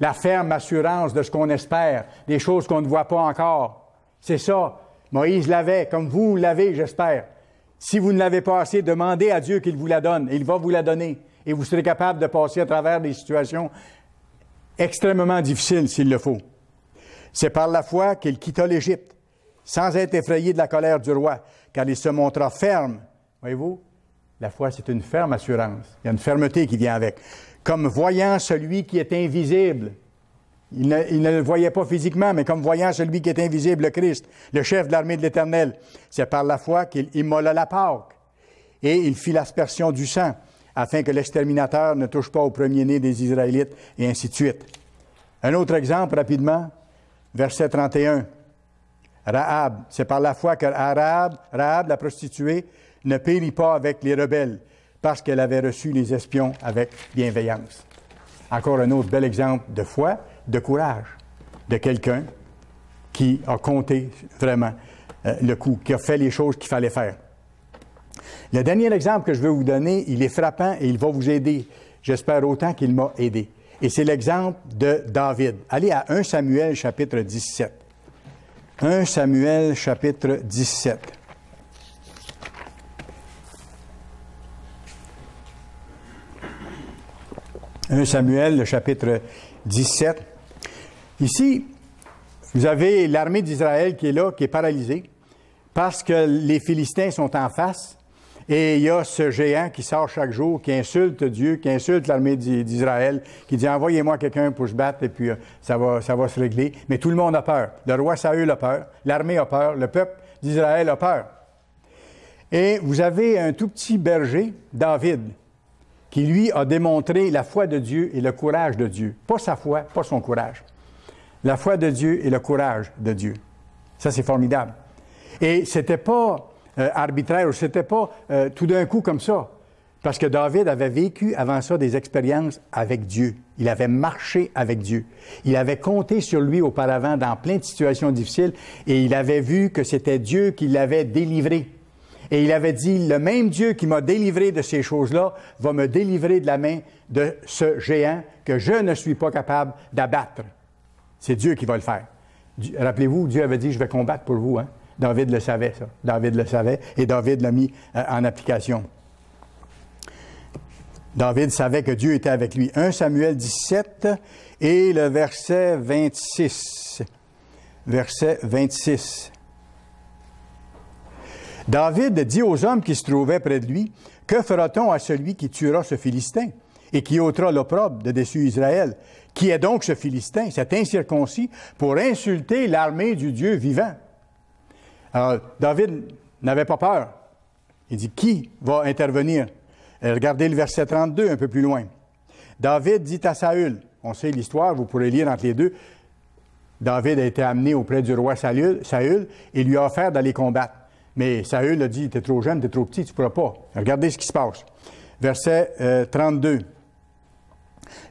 la ferme assurance de ce qu'on espère, des choses qu'on ne voit pas encore. C'est ça. Moïse l'avait, comme vous l'avez, j'espère. Si vous ne l'avez pas assez, demandez à Dieu qu'il vous la donne. Et il va vous la donner. Et vous serez capable de passer à travers des situations extrêmement difficiles, s'il le faut. C'est par la foi qu'il quitta l'Égypte, sans être effrayé de la colère du roi, car il se montra ferme. Voyez-vous, la foi, c'est une ferme assurance. Il y a une fermeté qui vient avec. Comme voyant celui qui est invisible. Il ne le voyait pas physiquement, mais comme voyant celui qui est invisible, le Christ, le chef de l'armée de l'Éternel. C'est par la foi qu'il immola la Pâque. Et il fit l'aspersion du sang, afin que l'exterminateur ne touche pas au premier-né des Israélites, et ainsi de suite. Un autre exemple, rapidement, verset 31. Rahab, c'est par la foi que Rahab, la prostituée, ne périt pas avec les rebelles, parce qu'elle avait reçu les espions avec bienveillance. Encore un autre bel exemple de foi, de courage, de quelqu'un qui a compté vraiment le coup, qui a fait les choses qu'il fallait faire. Le dernier exemple que je veux vous donner, il est frappant et il va vous aider, j'espère autant qu'il m'a aidé. Et c'est l'exemple de David. Allez à 1 Samuel chapitre 17. 1 Samuel chapitre 17. « 1 Samuel, le chapitre 17. Ici, vous avez l'armée d'Israël qui est là, qui est paralysée, parce que les Philistins sont en face, et il y a ce géant qui sort chaque jour, qui insulte Dieu, qui insulte l'armée d'Israël, qui dit « Envoyez-moi quelqu'un pour se battre, et puis ça va se régler. » Mais tout le monde a peur. Le roi Saül a peur, l'armée a peur, le peuple d'Israël a peur. Et vous avez un tout petit berger, David, qui, lui, a démontré la foi de Dieu et le courage de Dieu. Pas sa foi, pas son courage. La foi de Dieu et le courage de Dieu. Ça, c'est formidable. Et c'était pas arbitraire, ou c'était pas tout d'un coup comme ça. Parce que David avait vécu avant ça des expériences avec Dieu. Il avait marché avec Dieu. Il avait compté sur lui auparavant dans plein de situations difficiles et il avait vu que c'était Dieu qui l'avait délivré. Et il avait dit, le même Dieu qui m'a délivré de ces choses-là va me délivrer de la main de ce géant que je ne suis pas capable d'abattre. C'est Dieu qui va le faire. Rappelez-vous, Dieu avait dit, je vais combattre pour vous. Hein? David le savait, ça. David le savait et David l'a mis en application. David savait que Dieu était avec lui. 1 Samuel 17 et le verset 26. Verset 26. David dit aux hommes qui se trouvaient près de lui, « Que fera-t-on à celui qui tuera ce Philistin et qui ôtera l'opprobre de dessus Israël? Qui est donc ce Philistin, cet incirconcis, pour insulter l'armée du Dieu vivant? » Alors, David n'avait pas peur. Il dit, « Qui va intervenir? » Regardez le verset 32, un peu plus loin. David dit à Saül, on sait l'histoire, vous pourrez lire entre les deux, David a été amené auprès du roi Saül et lui a offert d'aller combattre. Mais Saül a dit, « T'es trop jeune, t'es trop petit, tu ne pourras pas. » Regardez ce qui se passe. Verset 32.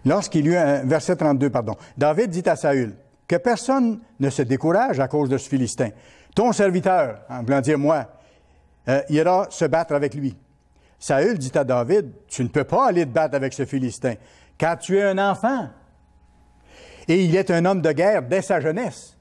Verset 32, pardon. David dit à Saül, « Que personne ne se décourage à cause de ce Philistin. Ton serviteur, en voulant dire moi, ira se battre avec lui. » Saül dit à David, « Tu ne peux pas aller te battre avec ce Philistin, car tu es un enfant. Et il est un homme de guerre dès sa jeunesse. »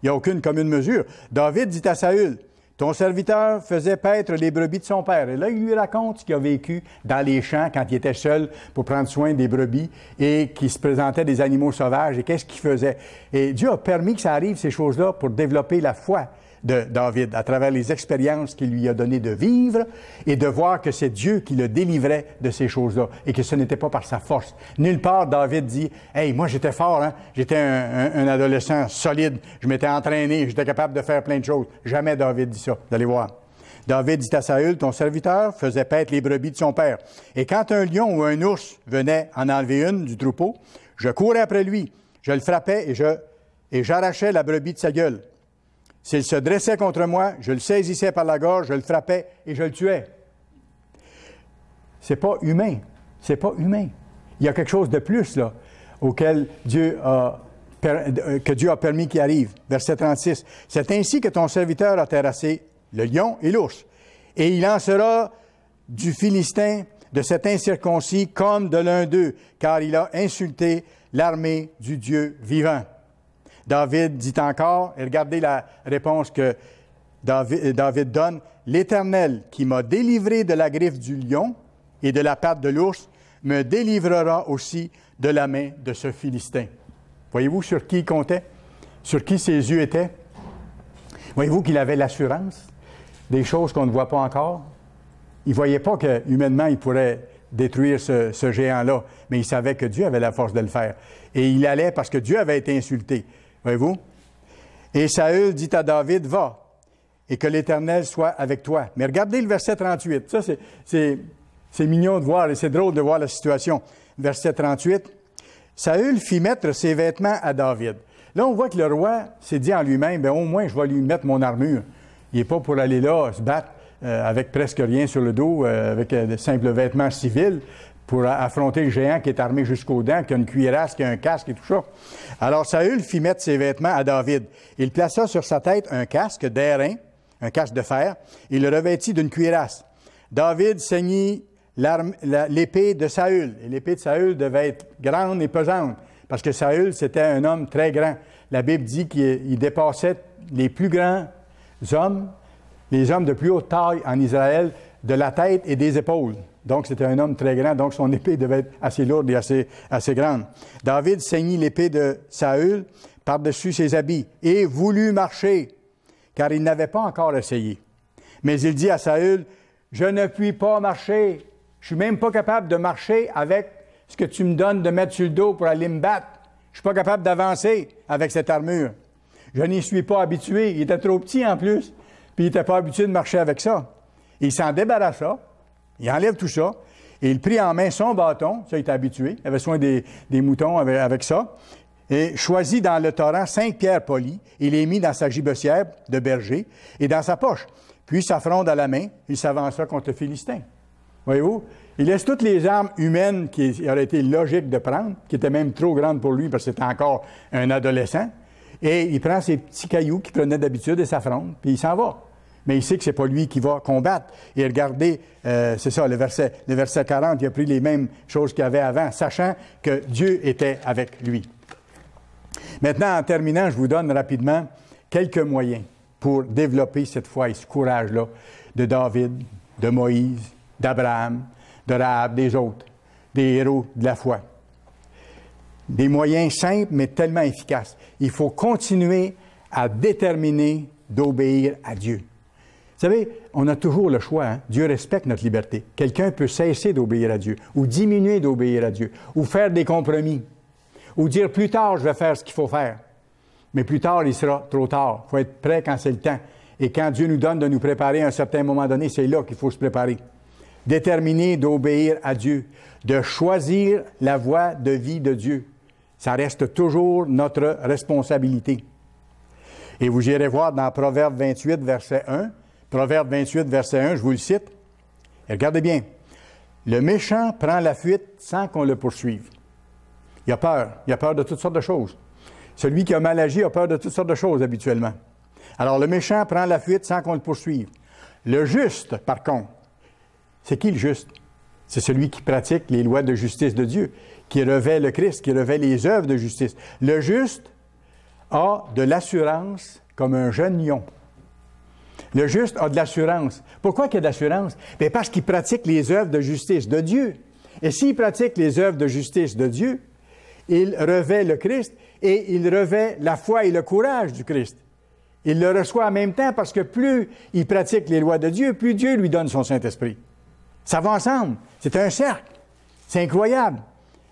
Il n'y a aucune commune mesure. David dit à Saül, « Ton serviteur faisait paître les brebis de son père. » Et là, il lui raconte ce qu'il a vécu dans les champs quand il était seul pour prendre soin des brebis et qu'il se présentait des animaux sauvages et qu'est-ce qu'il faisait. Et Dieu a permis que ça arrive, ces choses-là, pour développer la foi de David, à travers les expériences qu'il lui a donné de vivre et de voir que c'est Dieu qui le délivrait de ces choses-là et que ce n'était pas par sa force. Nulle part, David dit, « Hey, moi j'étais fort, hein? J'étais un adolescent solide, je m'étais entraîné, j'étais capable de faire plein de choses. » Jamais David dit ça, vous allez voir. David dit à Saül, « Ton serviteur faisait paître les brebis de son père. Et quand un lion ou un ours venait en enlever une du troupeau, je courais après lui, je le frappais et j'arrachais la brebis de sa gueule. S'il se dressait contre moi, je le saisissais par la gorge, je le frappais et je le tuais. » C'est pas humain. C'est pas humain. Il y a quelque chose de plus, là, que Dieu a permis qu'il arrive. Verset 36. « C'est ainsi que ton serviteur a terrassé le lion et l'ours. Et il en sera du Philistin, de cet incirconcis, comme de l'un d'eux, car il a insulté l'armée du Dieu vivant. » David dit encore, et regardez la réponse que David donne, « L'Éternel qui m'a délivré de la griffe du lion et de la patte de l'ours me délivrera aussi de la main de ce Philistin. » Voyez-vous sur qui il comptait? Sur qui ses yeux étaient? Voyez-vous qu'il avait l'assurance des choses qu'on ne voit pas encore? Il ne voyait pas que humainement il pourrait détruire ce géant-là, mais il savait que Dieu avait la force de le faire. Et il allait parce que Dieu avait été insulté. Voyez-vous? Et Saül dit à David, « Va, et que l'Éternel soit avec toi. » Mais regardez le verset 38. Ça, c'est mignon de voir, et c'est drôle de voir la situation. Verset 38. « Saül fit mettre ses vêtements à David. » Là, on voit que le roi s'est dit en lui-même, « Bien, au moins, je vais lui mettre mon armure. Il n'est pas pour aller là, se battre avec presque rien sur le dos, avec de simples vêtements civils, pour affronter le géant qui est armé jusqu'aux dents, qui a une cuirasse, qui a un casque et tout ça. » Alors Saül fit mettre ses vêtements à David. Il plaça sur sa tête un casque d'airain, un casque de fer, et le revêtit d'une cuirasse. David ceignit l'épée de Saül. Et l'épée de Saül devait être grande et pesante, parce que Saül, c'était un homme très grand. La Bible dit qu'il dépassait les plus grands hommes, les hommes de plus haute taille en Israël, de la tête et des épaules. Donc, c'était un homme très grand, donc son épée devait être assez lourde et assez grande. David ceignit l'épée de Saül par-dessus ses habits et voulut marcher, car il n'avait pas encore essayé. Mais il dit à Saül, « Je ne puis pas marcher. Je suis même pas capable de marcher avec ce que tu me donnes de mettre sur le dos pour aller me battre. Je suis pas capable d'avancer avec cette armure. Je n'y suis pas habitué. » Il était trop petit en plus, puis il n'était pas habitué de marcher avec ça. Il s'en débarrassa. Il enlève tout ça, et il prit en main son bâton, ça il était habitué, il avait soin des moutons avec ça, et choisit dans le torrent 5 pierres polies, et les mit dans sa gibecière de berger et dans sa poche. Puis sa fronde à la main, il s'avança contre le Philistin. Voyez-vous? Il laisse toutes les armes humaines qui auraient été logiques de prendre, qui étaient même trop grandes pour lui parce que c'était encore un adolescent, et il prend ses petits cailloux qu'il prenait d'habitude et sa fronde, puis il s'en va. mais il sait que ce n'est pas lui qui va combattre. Et regardez, c'est ça, le verset 40, il a pris les mêmes choses qu'il y avait avant, sachant que Dieu était avec lui. Maintenant, en terminant, je vous donne rapidement quelques moyens pour développer cette foi et ce courage-là de David, de Moïse, d'Abraham, de Rahab, des autres, des héros de la foi. Des moyens simples, mais tellement efficaces. Il faut continuer à déterminer d'obéir à Dieu. Vous savez, on a toujours le choix. Hein? Dieu respecte notre liberté. Quelqu'un peut cesser d'obéir à Dieu, ou diminuer d'obéir à Dieu, ou faire des compromis, ou dire plus tard, je vais faire ce qu'il faut faire. Mais plus tard, il sera trop tard. Il faut être prêt quand c'est le temps. Et quand Dieu nous donne de nous préparer à un certain moment donné, c'est là qu'il faut se préparer. Déterminer d'obéir à Dieu, de choisir la voie de vie de Dieu. Ça reste toujours notre responsabilité. Et vous irez voir dans Proverbe 28, verset 1. Proverbe 28, verset 1, je vous le cite. Et regardez bien. Le méchant prend la fuite sans qu'on le poursuive. Il a peur. Il a peur de toutes sortes de choses. Celui qui a mal agi a peur de toutes sortes de choses habituellement. Alors, le méchant prend la fuite sans qu'on le poursuive. Le juste, par contre, c'est qui le juste? C'est celui qui pratique les lois de justice de Dieu, qui revêt le Christ, qui revêt les œuvres de justice. Le juste a de l'assurance comme un jeune lion. Le juste a de l'assurance. Pourquoi qu'il y a de l'assurance? Bien, parce qu'il pratique les œuvres de justice de Dieu. Et s'il pratique les œuvres de justice de Dieu, il revêt le Christ et il revêt la foi et le courage du Christ. Il le reçoit en même temps parce que plus il pratique les lois de Dieu, plus Dieu lui donne son Saint-Esprit. Ça va ensemble. C'est un cercle. C'est incroyable.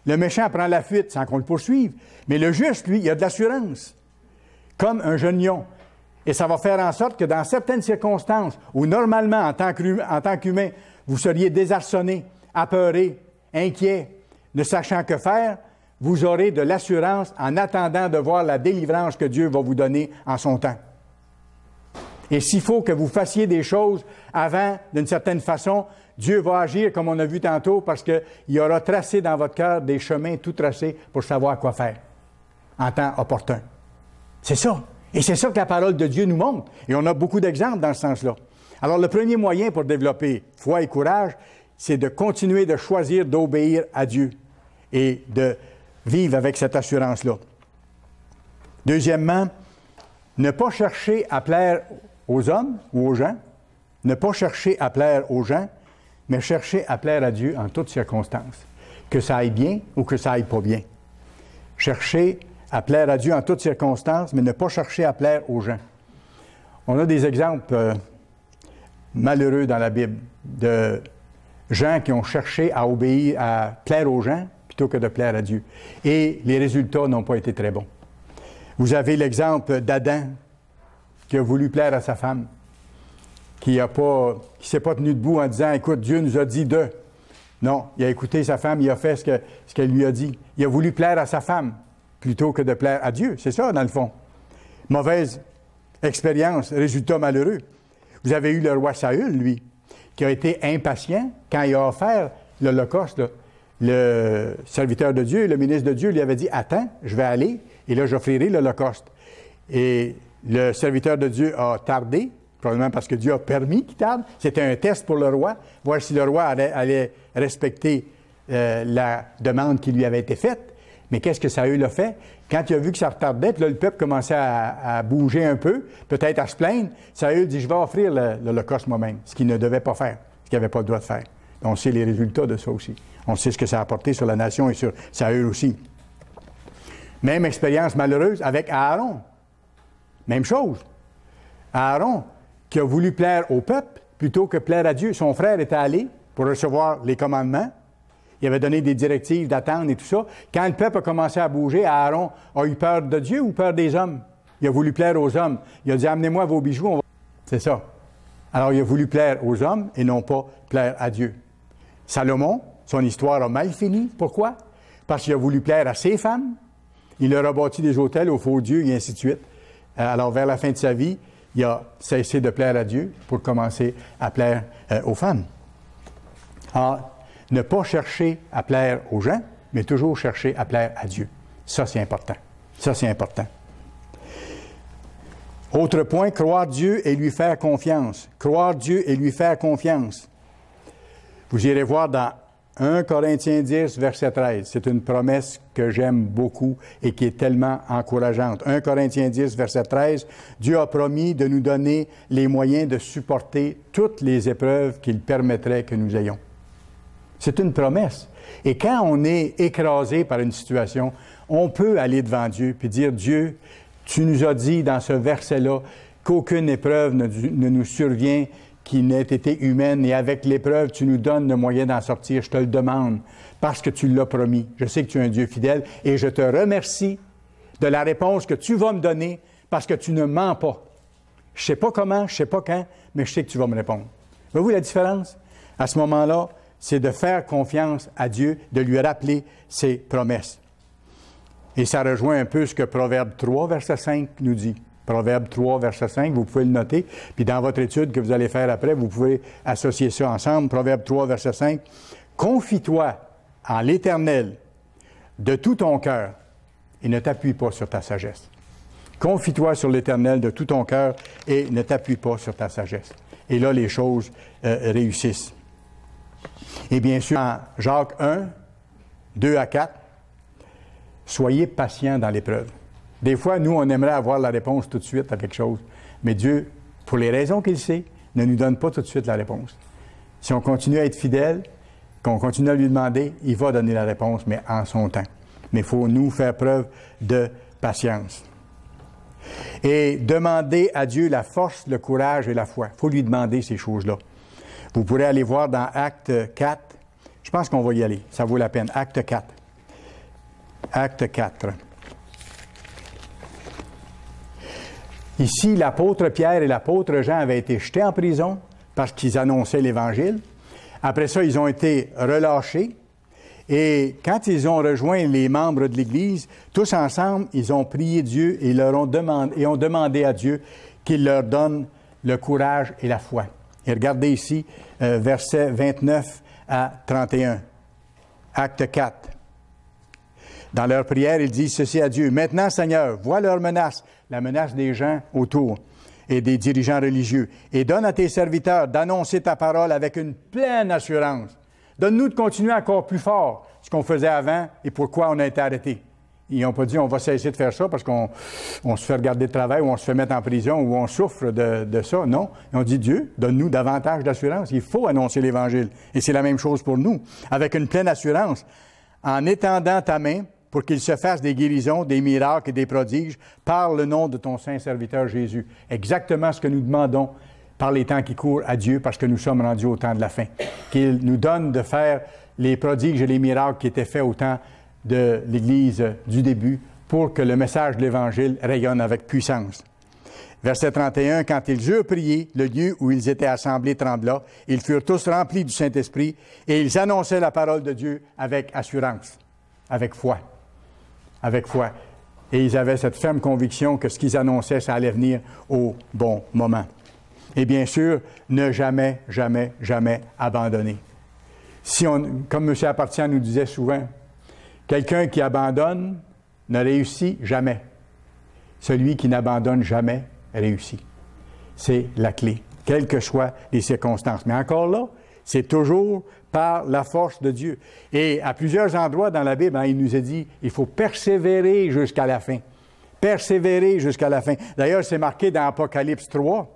Le méchant prend la fuite sans qu'on le poursuive. Mais le juste, lui, il a de l'assurance. Comme un jeune lion. Et ça va faire en sorte que dans certaines circonstances où normalement, en tant qu'humain, vous seriez désarçonné, apeuré, inquiet, ne sachant que faire, vous aurez de l'assurance en attendant de voir la délivrance que Dieu va vous donner en son temps. Et s'il faut que vous fassiez des choses avant, d'une certaine façon, Dieu va agir comme on a vu tantôt parce qu'il aura tracé dans votre cœur des chemins tout tracés pour savoir quoi faire en temps opportun. C'est ça. Et c'est ça que la parole de Dieu nous montre. Et on a beaucoup d'exemples dans ce sens-là. Alors, le premier moyen pour développer foi et courage, c'est de continuer de choisir d'obéir à Dieu et de vivre avec cette assurance-là. Deuxièmement, ne pas chercher à plaire aux hommes ou aux gens, ne pas chercher à plaire aux gens, mais chercher à plaire à Dieu en toutes circonstances, que ça aille bien ou que ça aille pas bien. Chercher à plaire à Dieu en toutes circonstances, mais ne pas chercher à plaire aux gens. On a des exemples malheureux dans la Bible de gens qui ont cherché à obéir, à plaire aux gens plutôt que de plaire à Dieu. Et les résultats n'ont pas été très bons. Vous avez l'exemple d'Adam qui a voulu plaire à sa femme, qui s'est pas tenu debout en disant « Écoute, Dieu nous a dit de... » Non, il a écouté sa femme, il a fait ce qu'elle lui a dit. Il a voulu plaire à sa femme plutôt que de plaire à Dieu. C'est ça, dans le fond. Mauvaise expérience, résultat malheureux. Vous avez eu le roi Saül, lui, qui a été impatient quand il a offert l'Holocauste. Là. Le serviteur de Dieu, le ministre de Dieu, lui avait dit « Attends, je vais aller, et là, j'offrirai l'Holocauste. » Et le serviteur de Dieu a tardé, probablement parce que Dieu a permis qu'il tarde. C'était un test pour le roi, voir si le roi allait respecter la demande qui lui avait été faite. Mais qu'est-ce que Saül a fait? Quand il a vu que ça retardait, puis là, le peuple commençait à bouger un peu, peut-être à se plaindre, Saül dit « Je vais offrir l'Holocauste moi-même », ce qu'il ne devait pas faire, ce qu'il n'avait pas le droit de faire. On sait les résultats de ça aussi. On sait ce que ça a apporté sur la nation et sur Saül aussi. Même expérience malheureuse avec Aaron. Même chose. Aaron, qui a voulu plaire au peuple plutôt que plaire à Dieu. Son frère était allé pour recevoir les commandements. Il avait donné des directives d'attendre et tout ça. Quand le peuple a commencé à bouger, Aaron a eu peur de Dieu ou peur des hommes? Il a voulu plaire aux hommes. Il a dit « Amenez-moi vos bijoux. » C'est ça. Alors, il a voulu plaire aux hommes et non pas plaire à Dieu. Salomon, son histoire a mal fini. Pourquoi? Parce qu'il a voulu plaire à ses femmes. Il leur a bâti des autels aux faux dieux et ainsi de suite. Alors, vers la fin de sa vie, il a cessé de plaire à Dieu pour commencer à plaire aux femmes. Alors, ne pas chercher à plaire aux gens, mais toujours chercher à plaire à Dieu. Ça, c'est important. Ça, c'est important. Autre point, croire Dieu et lui faire confiance. Croire Dieu et lui faire confiance. Vous irez voir dans 1 Corinthiens 10, verset 13. C'est une promesse que j'aime beaucoup et qui est tellement encourageante. 1 Corinthiens 10, verset 13. Dieu a promis de nous donner les moyens de supporter toutes les épreuves qu'il permettrait que nous ayons. C'est une promesse. Et quand on est écrasé par une situation, on peut aller devant Dieu puis dire, Dieu, tu nous as dit dans ce verset-là qu'aucune épreuve ne nous survient qui n'ait été humaine, et avec l'épreuve, tu nous donnes le moyen d'en sortir. Je te le demande parce que tu l'as promis. Je sais que tu es un Dieu fidèle et je te remercie de la réponse que tu vas me donner parce que tu ne mens pas. Je ne sais pas comment, je ne sais pas quand, mais je sais que tu vas me répondre. Voyez-vous la différence? À ce moment-là, c'est de faire confiance à Dieu, de lui rappeler ses promesses. Et ça rejoint un peu ce que Proverbe 3, verset 5 nous dit. Proverbe 3, verset 5, vous pouvez le noter. Puis dans votre étude que vous allez faire après, vous pouvez associer ça ensemble. Proverbe 3, verset 5. Confie-toi en l'Éternel de tout ton cœur et ne t'appuie pas sur ta sagesse. Confie-toi sur l'Éternel de tout ton cœur et ne t'appuie pas sur ta sagesse. Et là, les choses réussissent. Et bien sûr, en Jacques 1, 2 à 4, soyez patients dans l'épreuve. Des fois, nous, on aimerait avoir la réponse tout de suite à quelque chose. Mais Dieu, pour les raisons qu'il sait, ne nous donne pas tout de suite la réponse. Si on continue à être fidèle, qu'on continue à lui demander, il va donner la réponse, mais en son temps. Mais il faut nous faire preuve de patience. Et demander à Dieu la force, le courage et la foi. Il faut lui demander ces choses-là. Vous pourrez aller voir dans Acte 4. Je pense qu'on va y aller. Ça vaut la peine. Acte 4. Acte 4. Ici, l'apôtre Pierre et l'apôtre Jean avaient été jetés en prison parce qu'ils annonçaient l'Évangile. Après ça, ils ont été relâchés. Et quand ils ont rejoint les membres de l'Église, tous ensemble, ils ont prié Dieu et ont demandé à Dieu qu'il leur donne le courage et la foi. Et regardez ici, versets 29 à 31. Acte 4. Dans leur prière, ils disent ceci à Dieu. « Maintenant, Seigneur, vois leur menace, la menace des gens autour et des dirigeants religieux, et donne à tes serviteurs d'annoncer ta parole avec une pleine assurance. Donne-nous de continuer encore plus fort ce qu'on faisait avant et pourquoi on a été arrêtés. » Ils n'ont pas dit « on va cesser de faire ça parce qu'on se fait regarder de travail ou on se fait mettre en prison ou on souffre de ça. » Non, ils ont dit « Dieu, donne-nous davantage d'assurance. Il faut annoncer l'Évangile. » Et c'est la même chose pour nous, avec une pleine assurance. En étendant ta main, pour qu'il se fasse des guérisons, des miracles et des prodiges, par le nom de ton saint serviteur Jésus. Exactement ce que nous demandons par les temps qui courent à Dieu, parce que nous sommes rendus au temps de la fin. Qu'il nous donne de faire les prodiges et les miracles qui étaient faits au temps de l'Église du début, pour que le message de l'Évangile rayonne avec puissance. Verset 31, quand ils eurent prié, le lieu où ils étaient assemblés trembla, ils furent tous remplis du Saint-Esprit, et ils annonçaient la parole de Dieu avec assurance, avec foi. Avec foi. Et ils avaient cette ferme conviction que ce qu'ils annonçaient, ça allait venir au bon moment. Et bien sûr, ne jamais, jamais, jamais abandonner. Comme M. Apartian nous disait souvent, quelqu'un qui abandonne ne réussit jamais. Celui qui n'abandonne jamais réussit. C'est la clé, quelles que soient les circonstances. Mais encore là, c'est toujours par la force de Dieu. Et à plusieurs endroits dans la Bible, il nous est dit, il faut persévérer jusqu'à la fin. Persévérer jusqu'à la fin. D'ailleurs, c'est marqué dans Apocalypse 3,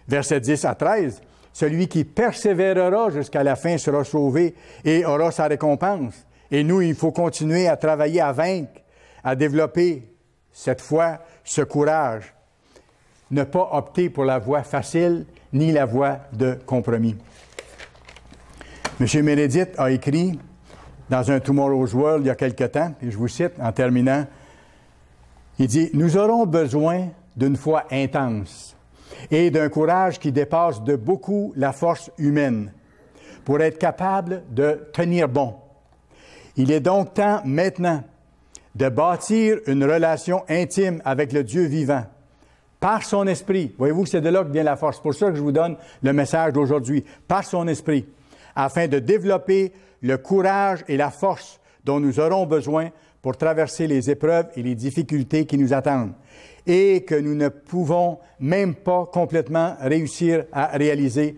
versets 10 à 13. Celui qui persévérera jusqu'à la fin sera sauvé et aura sa récompense. Et nous, il faut continuer à travailler, à vaincre, à développer cette foi, ce courage. Ne pas opter pour la voie facile ni la voie de compromis. M. Meredith a écrit dans un Tomorrow's World il y a quelque temps, et je vous cite en terminant, il dit « Nous aurons besoin d'une foi intense et d'un courage qui dépasse de beaucoup la force humaine pour être capable de tenir bon. Il est donc temps maintenant de bâtir une relation intime avec le Dieu vivant par son esprit. » Voyez-vous que c'est de là que vient la force. C'est pour ça que je vous donne le message d'aujourd'hui. Par son esprit, afin de développer le courage et la force dont nous aurons besoin pour traverser les épreuves et les difficultés qui nous attendent. et que nous ne pouvons même pas complètement réussir à réaliser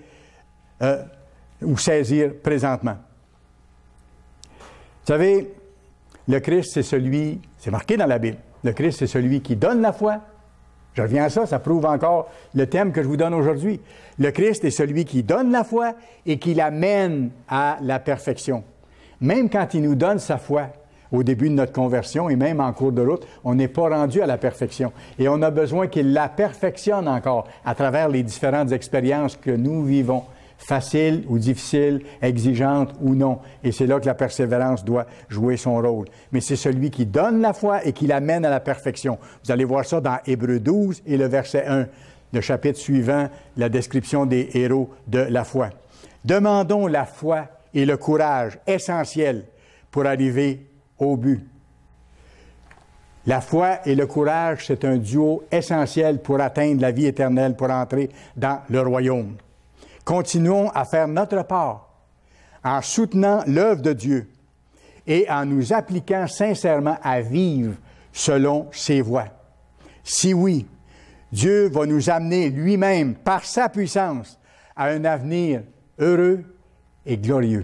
ou saisir présentement. Vous savez, le Christ, c'est marqué dans la Bible, le Christ, c'est celui qui donne la foi. Je reviens à ça, ça prouve encore le thème que je vous donne aujourd'hui. Le Christ est celui qui donne la foi et qui l'amène à la perfection. Même quand il nous donne sa foi au début de notre conversion et même en cours de route, on n'est pas rendu à la perfection. Et on a besoin qu'il la perfectionne encore à travers les différentes expériences que nous vivons, faciles ou difficiles, exigeantes ou non. Et c'est là que la persévérance doit jouer son rôle. Mais c'est celui qui donne la foi et qui l'amène à la perfection. Vous allez voir ça dans Hébreux 12 et le verset 1, le chapitre suivant, la description des héros de la foi. Demandons la foi et le courage essentiels pour arriver au but. La foi et le courage, c'est un duo essentiel pour atteindre la vie éternelle, pour entrer dans le royaume. Continuons à faire notre part en soutenant l'œuvre de Dieu et en nous appliquant sincèrement à vivre selon ses voies. Si oui, Dieu va nous amener lui-même, par sa puissance, à un avenir heureux et glorieux.